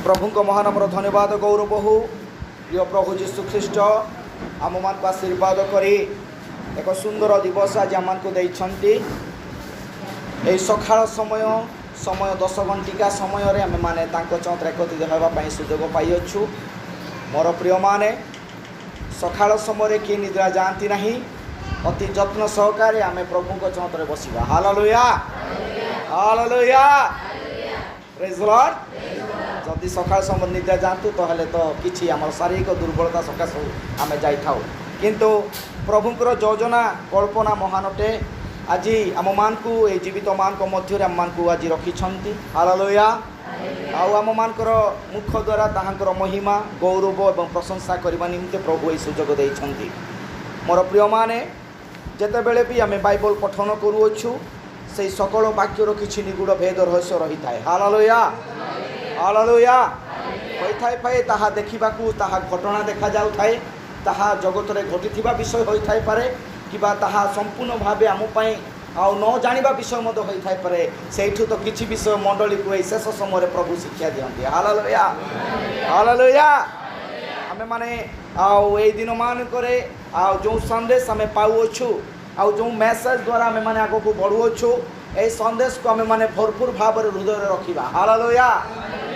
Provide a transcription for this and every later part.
प्रभु को महानाम धन्यवाद गौरव हो। प्रिय प्रभु जीशु ख्रीष्ट आम मान को आशीर्वाद करी एक सुंदर दिवस आज आम को देइछंती। ए सकाळ समय समय 10 घंटिका समय रे आम माने तांको चौंत्र एकत्रित होगा पाई सुजोग पाई अच्छु। मोर प्रिय माने सकाळ समय रे कि निद्रा जानती नहीं, अति जत्न सहकारे आम प्रभु को चौंत्र बसिबा। Hallelujah hallelujah praise the lord. जदि सकाळ समय निद्रा जानतु तो किछि आम शारीरिक दुर्बलता सकाशे आम जाई थाउ, किंतु प्रभुंकर योजना कल्पना महानटे आज आम मान को ए जीवित मान को मध्य आम मान को आज रखिछंती। हालेलुया आम मानकर मुख द्वारा ताहांकर महिमा गौरव एवं प्रशंसा करने निमित्ते प्रभु ये सुजोग देइछंती। मोर प्रिय माने जेतेबेले भी आम बाइबल पठन करूछु से सकल वाक्यर किछि निगूढ़ भेद रहस्य रही थाए। हालेलुया हालेलुया होई थाए पाए ताहा देखिबाकू ताहा घटना देखा जाउ थाए, ताहा जगत रे घटिथिबा विषय होई थाए पारे किबा ताहा संपूर्ण भावे आम पई आ न जानिबा विषय मध्य होई थाए पारे। सेठु तो किछि विषय मंडली को शेष समय प्रभु शिक्षा दियंती। हालेलुया हालेलुया आमे माने आउ ए दिन मान करे आउ जो संदेश आमे पाउछु आउ जो मेसेज द्वारा आमे माने आगो को बढ़ुछु ए संदेश को आमे माने भरपूर भाव रे हृदय रे रखिबा। हालेलुया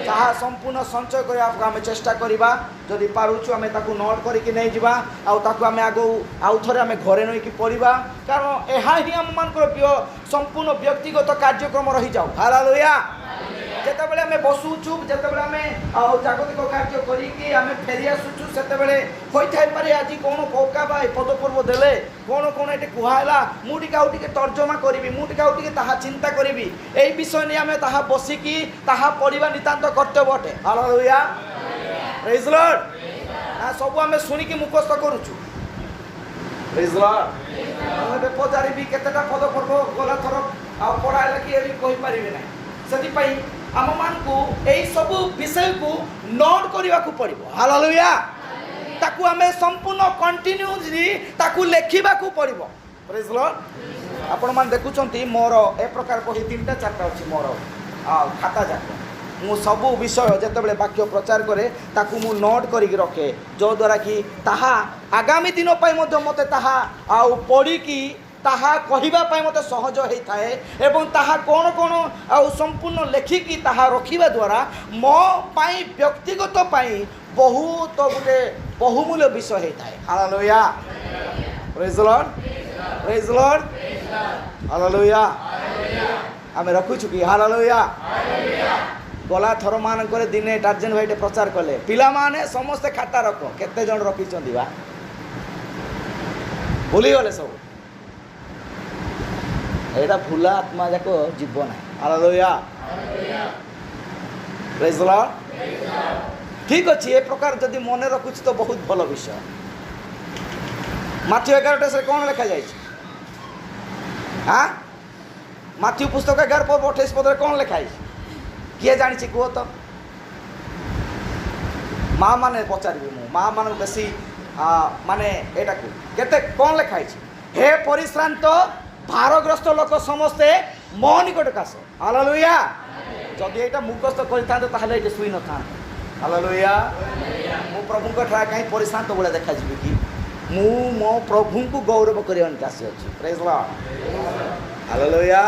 ताहा संपूर्ण संचय करे आपको आमे चेष्टा करिबा। जदि पारुछु आमे ताकू नोट करिकि नै जिबा आउ ताकू आमे आगो आउ थरे आमे घरे नै कि पढिबा, कारण एहा ही हम मानकर प्रिय संपूर्ण व्यक्तिगत कार्यक्रम रही जाऊ। हालेलुया जेतेबेले आमे बसुछु जेतेबेले आमे जागतिक कार्य करिकि आमे फेरि आसुछु सेतेबेले होई थाइ पारे आज कोन कोका बा पद पर्व देले कोन कोन एटे कुहाइला मु टिका उटिके तर्जमा करिवि मु टिका उटिके ताहा चिंता करिवि एई विषय नै आमे ताहा बसिकि ताहा पढिबा नितांत कर्तव्य अटे। हालेलुया प्रेज द लॉर्ड आ सब आमे सुनिकि मुखस्थ करूछु। प्रेज द लॉर्ड आमे पजारिबि केतेटा पद पर्व गला थर आ पढाइला कि एबि कहि परिबे नै, सेति पई आम मान को यही सब विषय को नोट करने को पड़ो। हालेलुया ताकू आमे संपूर्ण कंटिन्यूअसली ताकू लेखिबा को पड़ो। प्रेज द लॉर्ड आपण मान देखुचंती मोर ए प्रकार बही 3टा 4टा अछि मोर खाता जाक मु सब विषय जेतेबेले वाक्य प्रचार करे ताकू मु नोट करिक रखे, जो द्वारा कि ताहा आगामी दिन पई मते मते ताहा आउ पढ़ी कि ताहा कहिबा पाई मते सहज होई थाए एवं ताहा कोन कोन आउ संपूर्ण लेखिकी ताहा रखिबा द्वारा मो पाई व्यक्तिगत पाई बहुत गुटे बहुमूल्य विषय होई थाए। Hallelujah praise the lord praise the lord hallelujah आमे रखुछु कि हालेलुया गला थर मान करे दिने टार्जन भाईटे प्रचार कले पिला माने समस्त खाता रख केते जण रखिचंदी बा भूली गले सब एटा भूला आत्मा जाको जीव ना। हालेलुया प्रेज द लॉर्ड ठीक अच्छे ए प्रकार जदि मन रखुच तो बहुत भल विषय। माथ्यू 11 से कौन लिखा जाए? हाँ माथ्यू पुस्तक 11 पद कौन लिखाई किए जानी कह तो माँ मैंने पचारि माँ मान बेसी माने एटा को केते कौन लिखाई हे परिश्रांत भारग्रस्त लोक समस्ते मो निकट कास। हालेलुया जदि एटा मुखस्थ करता ताहले एटा सुई न था। हालेलुया मो प्रभु को ठा कहीं परिश्रांत बोले देखा जी कि मु मो प्रभु को गौरव करन कासी अछि। प्रेज लॉर्ड हालेलुया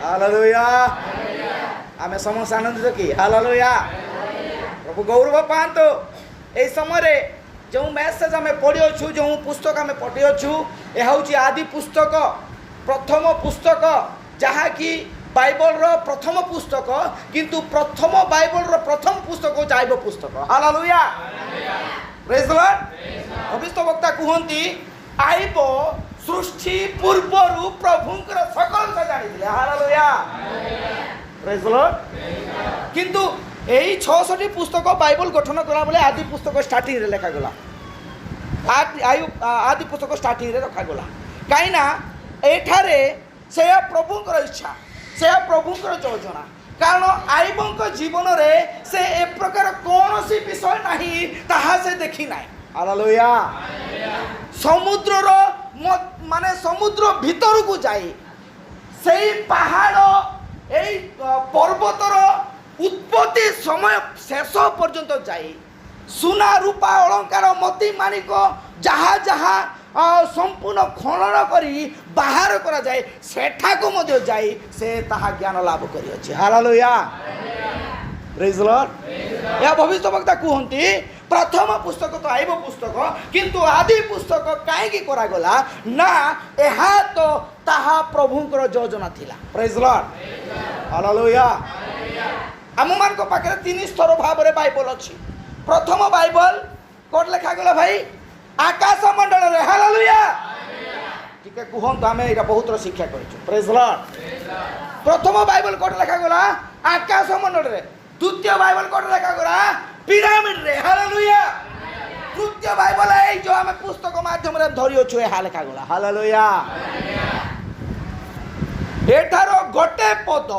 हालेलुया आमे समस्त आनंदित कि हालेलुया प्रभु गौरव पांतो। ए समय रे जो मैसेज आम पढ़ी जो पुस्तक आम पढ़ी यह हूँ आदि पुस्तक प्रथम पुस्तक जहाँकि बाइबल रो प्रथम पुस्तक किंतु प्रथम बाइबल रो प्रथम पुस्तक जाइब पुस्तक। हालेलुया प्रेज द लॉर्ड भविष्यवक्ता कहती आइब सृष्टि पूर्वर प्रभुंकर सकल से जानी। हालेलुया प्रेज द लॉर्ड किंतु यही 600 पुस्तक बाइबल गठन कला बेले आदि पुस्तक स्टार्टिंग रे लिखा गला आदि पुस्तक स्टार्टिंग रे रखा गला कहीं ना एठारे से प्रभुंकर इच्छा से प्रभुंकर योजना, कारण आईबंक जीवन रे से ए प्रकार कौन सी विषय नहीं ताहा से देखी ना। हालेलुया समुद्र रो माने समुद्र भीतर को जाई से पहाड़ ए पर्वतर उत्पत्ति समय शेष पर्यंत जाए सुना रूपा अलंकार मोती माणिक जहाँ जहाँ संपूर्ण खनन करी बाहर करा जाए सेठाको मध्य जाई से ताहा ज्ञान लाभ करी अछि। Hallelujah, praise Lord. या भविष्यवक्ता कहते प्रथम पुस्तक तो आइब पुस्तक किंतु आदि पुस्तक कहीं करा गला ना एहा तो ताहा प्रभुंकर योजना थिला। Praise lord, hallelujah. आम मान पाखे तीन स्तर भाव में बाइबल अच्छी। प्रथम बाइबल कोड लिखा गला भाई आकाश मंडल रे। हालेलुया, ठीक है कहूँ आम यहाँ बहुत शिक्षा कर। Praise Lord. प्रथम बाइबल कोड लिखा गला आकाश मंडल रे। द्वितीय बाइबल कोड लिखा गला पिरामिड रे। हालेलुया। तृतीय बाइबल है जो आम पुस्तक माध्यम रे धरि अछु एहा लिखा गला। हालेलुया। एठारो गोटे पद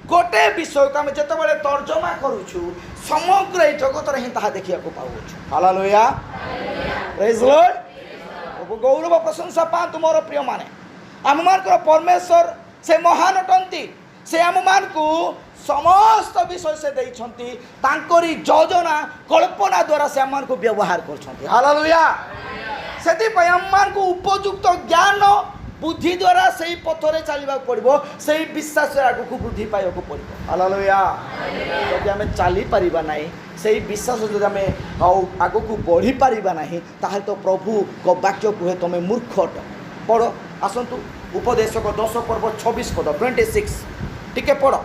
गोटे विषय को आम जिते बड़े तर्जमा करूछु समग्र जगत रे ताहा देखिया को पाउछु। Hallelujah, praise lord. गौरव प्रशंसा पातु मोर प्रिय माने आम मान परमेश्वर से महान अटंती। से आम मान को समस्त विषय से देइछंती तांकरी योजना कल्पना द्वारा से आम को व्यवहार करछंती। हालेलुया। सेति पय आम मान को उपयुक्त ज्ञान बुद्धि द्वारा सही पथरे चलवा पड़ो से विश्वास आग को वृद्धि पाइबा को पड़ो। हालेलुया। जदि आम चली पारिबा नहीं से विश्वास जब आम आग को बढ़ी पारिबा नहीं ताहे तो प्रभु को वाक्य कहे तुम मूर्ख अट। पढ़ आसतु उपदेशक 10 पर्व 26 पद 26 टिके पढ़।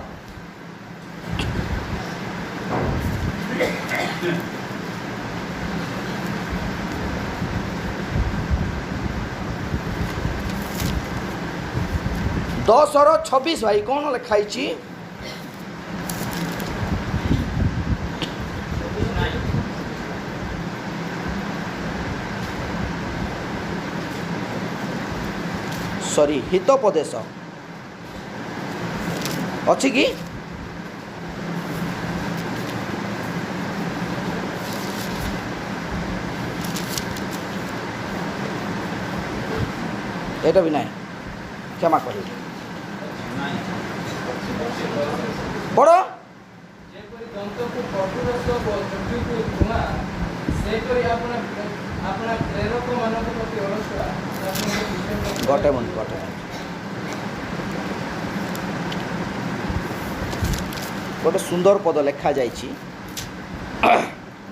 दस और 26 भाई कौन लिखाई सॉरी हितोपदेश अच्छी कि एटा भी नहीं क्षमा कर पढ़ो। गोटे मिनट गोटे सुंदर पद लिखा जाइछि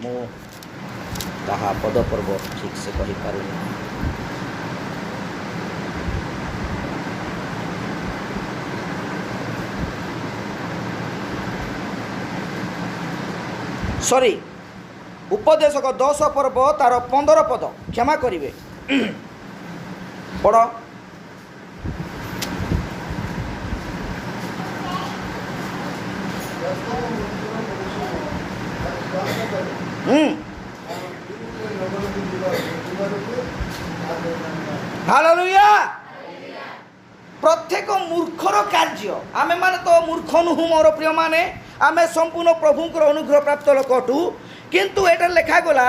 मु ताहा पद पर्व ठीक से कहि पारुनी। सॉरी उपदेशक 10 पर्व तार 15 पद क्षमा करिवे पढ़। हालेलुया। प्रत्येक मूर्खर कार्य आमे माने तो मूर्ख नुहु मोर प्रिय माने आमे संपूर्ण प्रभुंकर अनुग्रह प्राप्त लोक अटू किंतु एटा लेखा गला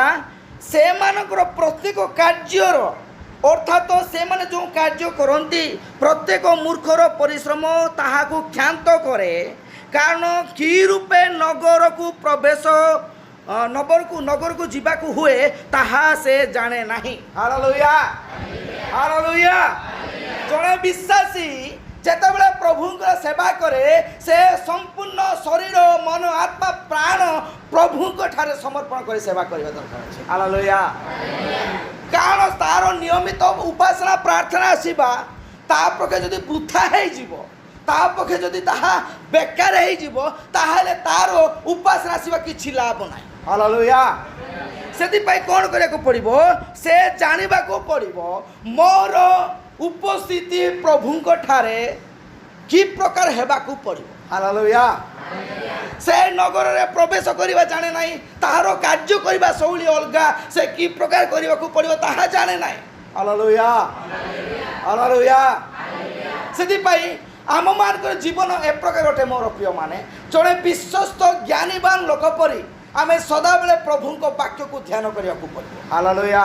से मानकर प्रत्येक कार्यर अर्थात से माने जो कार्य करती प्रत्येक मूर्खर परिश्रम ताहाकु क्षांत करे कारण कि रूपे नगर को प्रवेश नगर को जीवाकू हुए ताहा से जाने नहीं। Hallelujah, hallelujah. जड़े विश्वासी जेतेबेले प्रभुंकर सेवा करे से संपूर्ण शरीर मन आत्मा प्राण प्रभुंक ठारे समर्पण करे सेवा करबा दरकार अछि। हालेलुया। कारण तार नियमित उपासना प्रार्थना आसीबा ता पखे जदि वृथा हे जीवो ता पखे जदि ताहा बेकार हे जीवो ताहाले तार उपासना आसीबा किछि लाभ नाही। हालेलुया। सेति पई कोन करे को पड़िबो से जानिबा को पड़िबो मोर उपस्थिति प्रभुंक ठारे कि प्रकार हेबा को पड़िबो। हालेलुया। से नगर रे प्रवेश करिबा जाने नाही ताहारो कार्य करिबा शैली अलगा से कि प्रकार करिबा को पड़िबो ताहा जाने नाही। Hallelujah, hallelujah. सेति पई आम मान जीवन ए प्रकार गोटे मोर प्रिय माने जड़े विश्वस्त ज्ञानीवान लोक परी आमे सदा बेले प्रभु को वाक्य को ध्यान करिया को पड़ो। हालेलुया।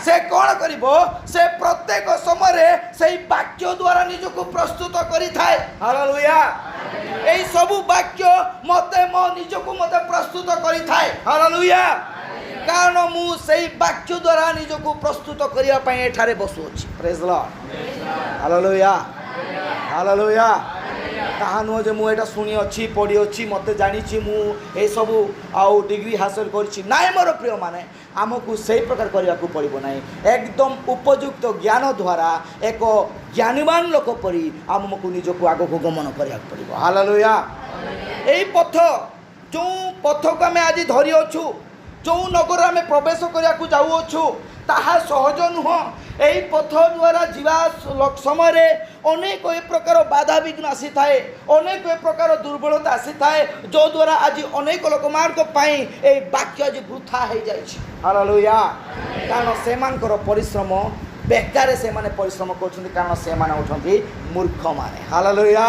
से कौन करिबो से प्रत्येक समय रे सेही वाक्य द्वारा निज को प्रस्तुत करि थाए। हालेलुया। एई सब वाक्य मते मो निज को मते प्रस्तुत करि थाए। हालेलुया। कारण मु सेही वाक्य द्वारा निज को प्रस्तुत करिया पई एठारे बसु अछि। Praise lord. हालेलुया। हालेलुया। ताहा नुह जे मु एटा सुनी अछि पढ़ी अछि मते जानि छि मु ए सब आउ डिग्री हासिल करछि नाय मोर प्रिय माने आमको सही प्रकार करने को पड़ो ना। एकदम उपयुक्त ज्ञान द्वारा एक ज्ञानवान लोक परी आमको निजक आग को गमन करा पड़ो। हालेलुया। यही पथ जो पथ को आम आज धरी अच्छु जो नगर आम प्रवेश करने को जाऊँ ताहा सहज नुह। यही पथ द्वारा जीवा समय अनेक एक प्रकार बाधा विघ्न आसी थाए अनेक एक प्रकार दुर्बलता आसी थाए जो द्वारा आज अनेक लोक मार्ग वाक्य आज वृथा हो जाए। हालेलुया। कारण से परिश्रम बेकार से माने परिश्रम कर कारण से होती मूर्ख माने। हालेलुया।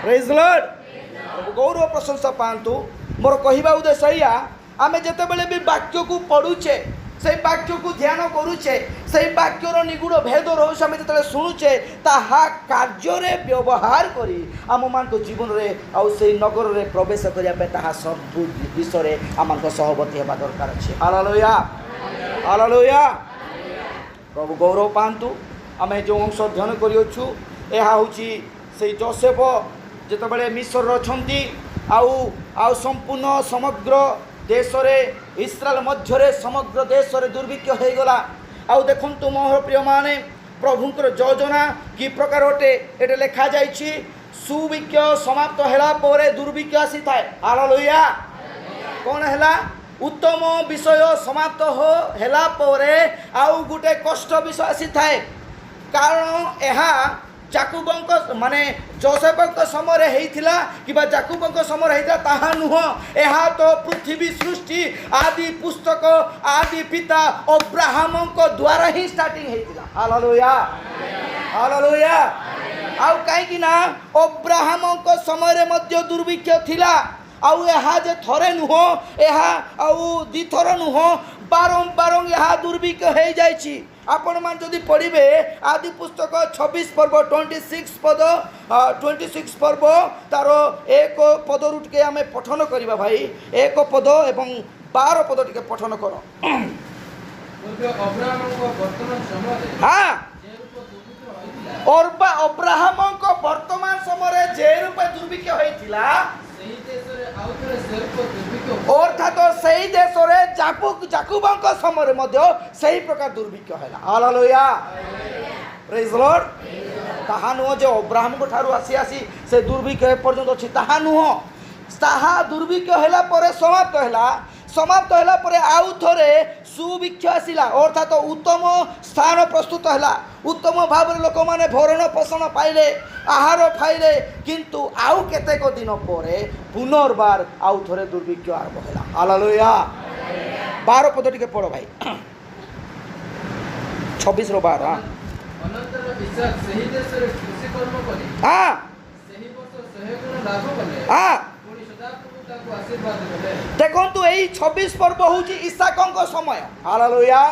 Praise lord. गौरव प्रशंसा पातु। मोर कहवा उद्देश्य या आमे जेतेबेले भी वाक्य को पढ़ुचे से वाक्य को ध्यान करुचे से वाक्यर निगूढ़ भेद रहस्य आम जो शुणुचे ताहा कार्य व्यवहार करी आम मान जीवन में आउ से नगर में प्रवेश करने ताहा सब विषय आम सहमति होगा दरकार अच्छे। हालेलुया। हालेलुया। प्रभु गौरव पातु। आम जो अंश अध्ययन करूँ यह हूँ से जोसेफ जितेबाला मिस्र अच्छी आउ संपूर्ण समग्र देश रे इस्राएल मध्य समग्र देश रे दुर्भिक्ष हो गला। आउ देखंतु मोहर प्रिय माने प्रभुंकर योजना कि प्रकार अटे एटे लिखा जाइछि सुभिक्ष समाप्त होला परे दुर्भिक्ष आसी थाए। हालेलुया। कौन हैला उत्तम विषय समाप्त हो हैला परे आउ गुटे कष्ट विषय आसी थाए। कारण एहा जाकुबंक माने जोसेफक समय हेइथिला किबा जाकुबंक समय हेइता ताहा नुह। एहा तो पृथ्वी सृष्टि आदि पुस्तक आदि पिता अब्राहमक द्वारा ही स्टार्टिंग हेइथिला। हालेलुया। हालेलुया। आउ काई ना अब्राहमक समय रे मध्य दुर्भिक्ष थिला आउ एहा जे थरे नुह एहा आउ दी थर नुह बारंबार यह दुर्भिक्ष हो जाइछि। आपण मान जदि पढ़िबे आदि पुस्तक 26 पर्व 26 पद 26 पर्व तार एक पद रुटके आम पठन करवा भाई एक पद एवं 12 पद टिके पठन कर। हाँ अब्राहम को वर्तमान समय जे रूप दुर्भिक्ष होइतिला अर्थात सही देश जाकुबंक समय सही प्रकार दुर्भिक्ष है। हालेलुया। Praise Lord. ताहा नुह जो अब्राहम को ठारू आसी आसी से दुर्भिक्ष पर्यंत अच्छी ताहा नुह ताहा दुर्भिक्ष होला परे समाप्त होला परे आउ थरे सुभिक्ष आसिला अर्थात उत्तम स्थान प्रस्तुत हैला उत्तम भाव लोक माने भरण पोषण पाइले आहार पाइले किंतु आउ केतेक दिन परे पुनर्बार आउ थरे दुर्भिक्ष आरंभ हैला। हालेलुया। 12 पद टिके पढ़ो भाई 26 रो 12। अनंतर इसहाक सही देश रे कृषि कर्म करी हां सही वर्ष सहे गुण लाभ कले। हां पुनी सदाप्रभु ताको आशीर्वाद देले। देखंतु एई 26 पर्व होची इसहाकक समय। हालेलुया।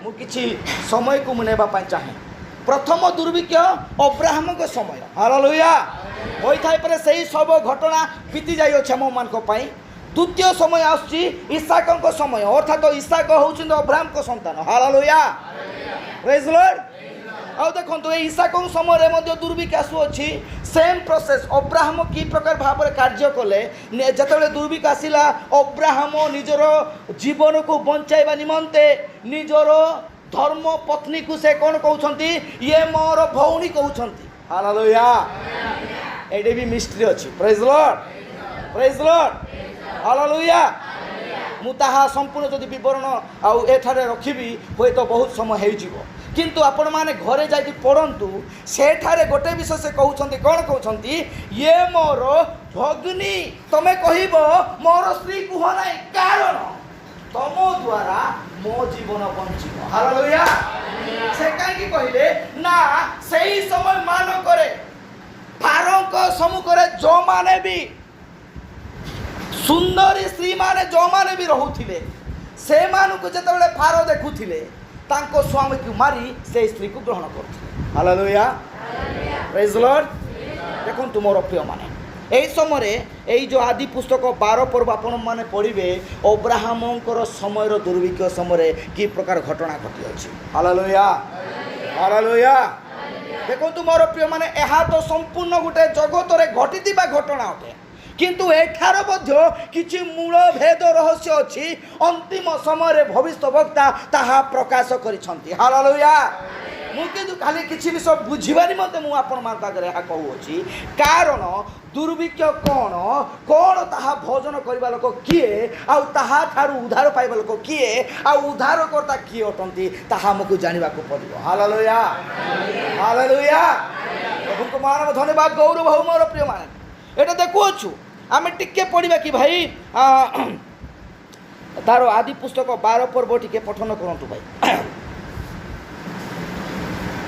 मु किछि समय को मुनेबा पाई चाहे प्रथम दुर्भिक्ष अब्राहम के समय। हालेलुया। होई थाई परे सही सब घटना बीती जाई अछि हम मान को पाई। द्वितीय समय आछि इसहाकक समय अर्थात इसहाक होउछि अब्राहम को संतान। हालेलुया। Praise Lord. आउ देखो ये इसहाक समय मध्य दुर्भिक्ष आसुअछि सेम प्रोसेस अब्राहम की प्रकार भाव कार्य कले जिते दुर्भिक्ष आसला अब्राहम निजर जीवन को बंचाइबा निमंते निजर धर्म पत्नी को से कौन कहउछंती ये मोर भौणी कहउछंती। हालेलुया। एडे भी मिस्ट्री अछि। Praise lord. Praise lord. Hallelujah. मु ताहा संपूर्ण जदि विवरण आउ एठारे रखिबी होय तो बहुत समय हो जिवो किंतु आपण माने घरे जाई पढ़ंतु सेठारे गोटे विषय से कहउछंती कौन कहउछंती ये मोर भगिनी तमे कहिबो मोर स्त्री कुह नाही कारण तम द्वारा मो जीवन बंचिबो। हालेलुया। से काई की कहिले ना सही समय मान करे फारों को सम्मुख रे जो माने भी सुंदरी स्त्री माने जो माने भी रहुथिले से मानुको जेतेबेले फारो देखुथिले तांको स्वामी को मारी से स्त्री को ग्रहण करथिले हालेलुया प्रेज द लॉर्ड देखो तुमर प्रिय माने এই সময়ে এই যে আদি পুস্তক 12 পর্ব আপন মানে পড়িবে অব্রাহামଙ୍କର ସମୟର ଦୁର୍ଭିକ୍ଷ ସମୟରେ কি প্রকার ঘটনা ঘটি ଅଛି ହାଲେଲୁୟା ହାଲେଲୁୟା ଦେଖନ୍ତୁ ମୋର ପ୍ରିୟ ମାନେ ଏହା ତ ସମ୍ପୂର୍ଣ୍ଣ ଗୋଟେ ଜଗତରେ ଘଟିଥିବା ଘଟଣା ଅଟେ କିନ୍ତୁ ଏଠାର ମଧ୍ୟ କିଛି ମୂଳ ଭେଦ ରହସ୍ୟ ଅଛି ଅନ୍ତିମ ସମୟରେ ଭବିଷ୍ୟତ ବକ୍ତା ତାହା ପ୍ରକାଶ କରିଛନ୍ତି ହାଲେଲୁୟା ମୁଁ କିନ୍ତୁ ଖାଲି କିଛି ବିଷୟ ବୁଝିବା ନିମନ୍ତେ ମୁଁ ଆପଣମାନଙ୍କ ଆଗରେ ଏହା କହୁଅଛି କାରଣ ଦୁର୍ଭିକ୍ଷ କ'ଣ କ'ଣ ତାହା ଭୋଜନ କରିବା ଲୋକ କିଏ ଆଉ ତାହା ଠାରୁ ଉଦ୍ଧାର ପାଇବା ଲୋକ କିଏ ଆଉ ଉଦ୍ଧାରକର୍ତ୍ତା କିଏ ଅଟନ୍ତି ତାହା ଆମକୁ ଜାଣିବାକୁ ପଡ଼ିବ ହାଲେଲୁୟା ହାଲେଲୁୟା ପ୍ରଭୁଙ୍କ ମାନବ ଧନ୍ୟବାଦ ଗୌରବ ହଉ ମୋର ପ୍ରିୟମାନେ ଏଇଟା ଦେଖୁଅଛୁ ଆମେ ଟିକେ ପଢ଼ିବା କି ଭାଇ ତାର ଆଦି ପୁସ୍ତକ 12 ପର୍ବ ଟିକେ ପଠନ କରନ୍ତୁ ଭାଇ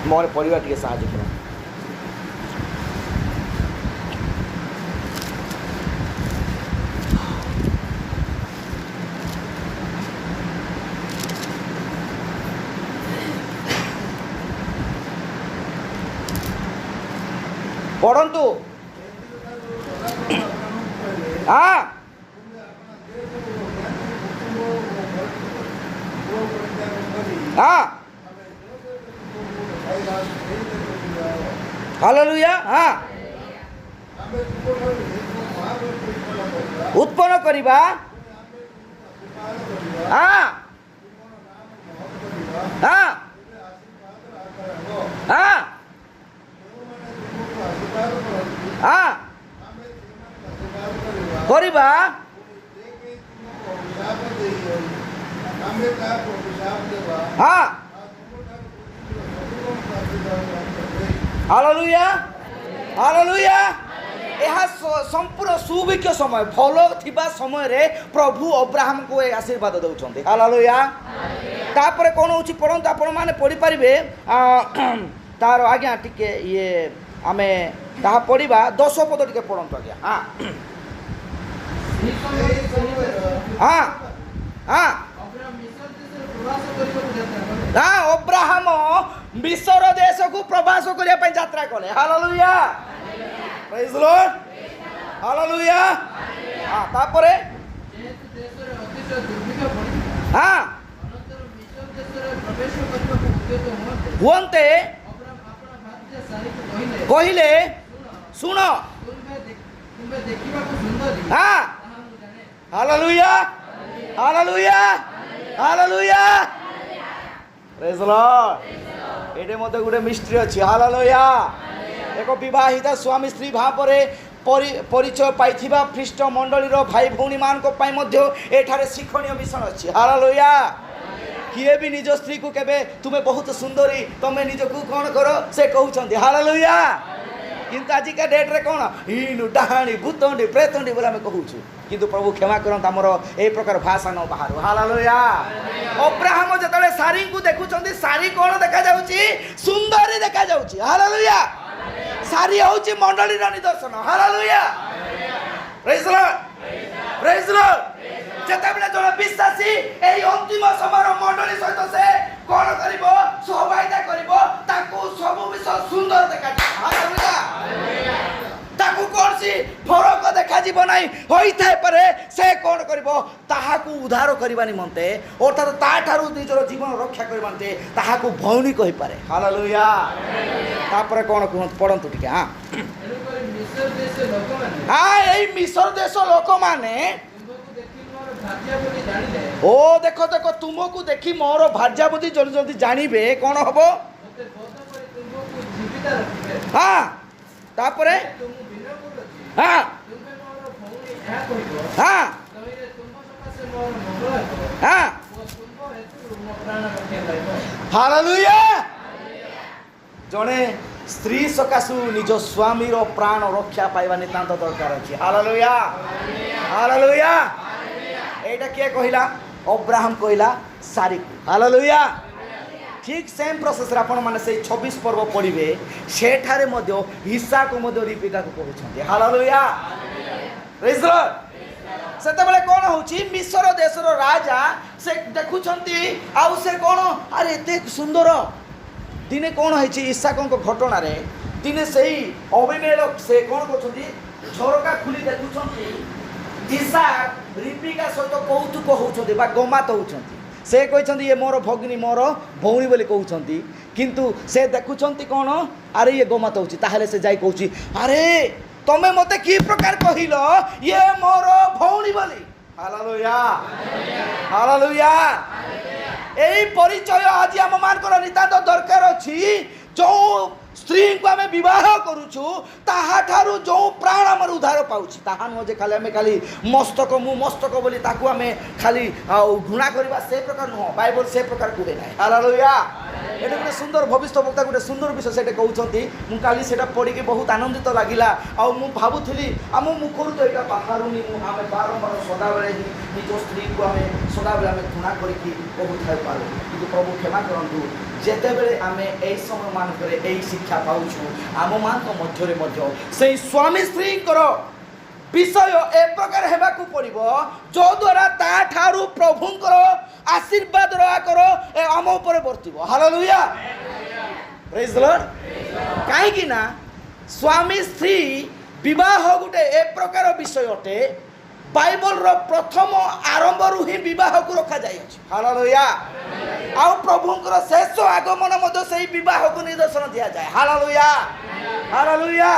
ମୋର ପରିବାର ଟିକେ ସାହାଯ୍ୟ କର ପଢ଼ନ୍ତୁ ହଁ ହଁ हालेलुया हाँ उत्पन्न करिबा हाँ हाँ हाँ हाँ करिबा हाँ हालेलुया हालेलुया यह संपूर्ण सुभिक्ष समय भल थिबा समय रे प्रभु अब्राहम को आशीर्वाद दउछन्ते हालेलुया तापर कोन होछि पढंत आपण माने पढि परिबे तार आज्ञा टिके ये आमे ताहा पढिबा 10 पद टिके पढंत आज्ञा हां हां हां अब्राहम मिस्र देश को प्रवास करिया पय यात्रा कले hallelujah praise the lord hallelujah हां तापरे हां हुंते कहिले सुन हां hallelujah hallelujah hallelujah praise the lord एटे मते गुटे मिस्ट्री अछि हालेलुया एक विवाहिता स्वामी स्त्री भावरे परिचय पाइथिबा ख्रीष्ट मंडलीर भाई भौणी मानक पई मध्ये एठारे शिक्षणीय विषय अछि हालेलुया किए भी निज स्त्री को केबे तुमे बहुत सुंदरी तमे निज को कोन करो से कहउछन्ती हालेलुया किंतु आज का डेट रे कोन हिनु डाहाणी भूतंडी प्रेतंडी बोला हम कहउछु किंतु प्रभु क्षमा करंत हमर ए प्रकार भाषा न बाहर हालेलुया अब्राहम जतले सारी को देखुछन्ती सारी कोन देखा जाउची सुंदरी देखा जाउची हालेलुया सारी होउची मंडली रा निदर्शन hallelujah praise the lord praise the lord जेतेबेले जण विश्वासी एई अंतिम समय मंडली सहित से कोन करिवो सहभागिता करिवो ताकू सब विषय सुंदर देखा हालेलुया ताकू कोन सी फरक देखा जीव नाही होई थाए पारे से कोन करिवो ताहाकू उद्धार करबा निमंते अर्थात ता ठारू निजर जीवन रक्षा करबा निमंते ताहाकू भौणी कहि पारे हालेलुया तापर कोन पढंतु ठीक हां हां एई मिस्र देश लोक माने ओ देखो देखो तुमको देखी मोर भार्या बुद्धि जल्दी जल्दी जानवे कौन हम हाँ तापरे हाँ हाँ हाँ हालेलुया जड़े स्त्री सकाशु निज स्वामी रो प्राण रक्षा पाइबा नितांत दरकार अछि हालेलुया हालेलुया एटा के कहिला अब्राहम कहिला सारी हालेलुया ठीक सेम प्रोसेस रे आपण माने से 26 पर्व पढ़िबे सेठारे मध्य हिस्सा को मध्य रिपीट को कहउछन्ते हालेलुया प्रेज द लॉर्ड ସେତେବେଳେ କ'ଣ ହେଉଛି ମିଶର ଦେଶର ରାଜା ସେ ଦେଖୁଛନ୍ତି ଆଉ ସେ କ'ଣ ଆରେ ଏତେ ସୁନ୍ଦର ଦିନେ କ'ଣ ହେଇଛି ଇସାକଙ୍କ ଘଟଣାରେ ଦିନେ ସେଇ ଅବିମେଲେକ ସେ କ'ଣ କରୁଛନ୍ତି ଝରକା ଖୋଲି ଦେଖୁଛନ୍ତି ଇସାକ ରିବିକା ସହିତ କୌତୁକ ହେଉଛନ୍ତି ବା ଗମାତ ହେଉଛନ୍ତି ସେ କହିଛନ୍ତି ଇଏ ମୋର ଭଗିନୀ ମୋର ଭଉଣୀ ବୋଲି କହୁଛନ୍ତି କିନ୍ତୁ ସେ ଦେଖୁଛନ୍ତି କ'ଣ ଆରେ ଇଏ ଗମାତ ହେଉଛି ତାହେଲେ ସେ ଯାଇ କହୁଛି ଆରେ ତମେ ମୋତେ କି ପ୍ରକାର କହିଲ ଇଏ ମୋର ଭଉଣୀ ବୋଲି ହାଲେଲୁୟା ହାଲେଲୁୟା এই পরিচয় আজ আমମାନଙ୍କର নিতান্ত দরকার ଅଛି ଯେଉଁ ସ୍ତ୍ରୀଙ୍କୁ ଆମେ ବିବାହ କରୁଛୁ ତାହାଠାରୁ ଯେଉଁ ପ୍ରାଣ ଆମର ଉଦ୍ଧାର ପାଉଛି ତାହା ନୁହଁ ଯେ ଖାଲି ଆମେ ଖାଲି ମସ୍ତକ ମୁଁ ମସ୍ତକ ବୋଲି ତାକୁ ଆମେ ଖାଲି ଘୃଣା କରିବା ସେ ପ୍ରକାର ନୁହଁ ବାଇବଲ ସେ ପ୍ରକାର କୁହେ ନାହିଁ ହାଲେଲୁୟା ଏଇଟା ଗୋଟେ ସୁନ୍ଦର ଭବିଷ୍ୟବକ୍ତା ଗୋଟେ ସୁନ୍ଦର ବିଷୟ ସେଟା କହୁଛନ୍ତି ମୁଁ କାଲି ସେଟା ପଢ଼ିକି ବହୁତ ଆନନ୍ଦିତ ଲାଗିଲା ଆଉ ମୁଁ ଭାବୁଥିଲି ଆମ ମୁଖରୁ ତ ଏଇଟା ବାହାରୁନି ଆମେ ବାରମ୍ବାର ସଦାବେଳେ ହିଁ ନିଜ ସ୍ତ୍ରୀକୁ ଆମେ ସଦାବେଳେ ଆମେ ଘୃଣା କରିକି କହୁଥାଇପାରୁ କିନ୍ତୁ ପ୍ରଭୁ କ୍ଷମା କରନ୍ତୁ ଯେତେବେଳେ ଆମେ ଏହି ସମୟମାନଙ୍କରେ ଏହି ଶିକ୍ଷା ପାଉଛୁ ଆମମାନଙ୍କ ମଧ୍ୟରେ ମଧ୍ୟ ସେଇ ସ୍ୱାମୀ ସ୍ତ୍ରୀଙ୍କର ବିଷୟ ଏ ପ୍ରକାର ହେବାକୁ ପଡ଼ିବ ଯଦ୍ୱାରା ତାଠାରୁ ପ୍ରଭୁଙ୍କର ଆଶୀର୍ବାଦର ଆକର ଆମ ଉପରେ ବର୍ତ୍ତିବ ହାଲେଲୁୟା ପ୍ରେଜ୍ ଦ ଲର୍ଡ କାହିଁକି ନା ସ୍ୱାମୀ ସ୍ତ୍ରୀ ବିବାହ ଗୋଟେ ଏ ପ୍ରକାର ବିଷୟ ଅଟେ ବାଇବଲର ପ୍ରଥମ ଆରମ୍ଭରୁ ହିଁ ବିବାହକୁ ରଖାଯାଇଅଛି ହାଲେଲୁୟା ଆଉ ପ୍ରଭୁଙ୍କର ଶେଷ ଆଗମନ ମଧ୍ୟ ସେହି ବିବାହକୁ ନିଦର୍ଶନ ଦିଆଯାଏ ହାଲେଲୁୟା ହାଲେଲୁୟା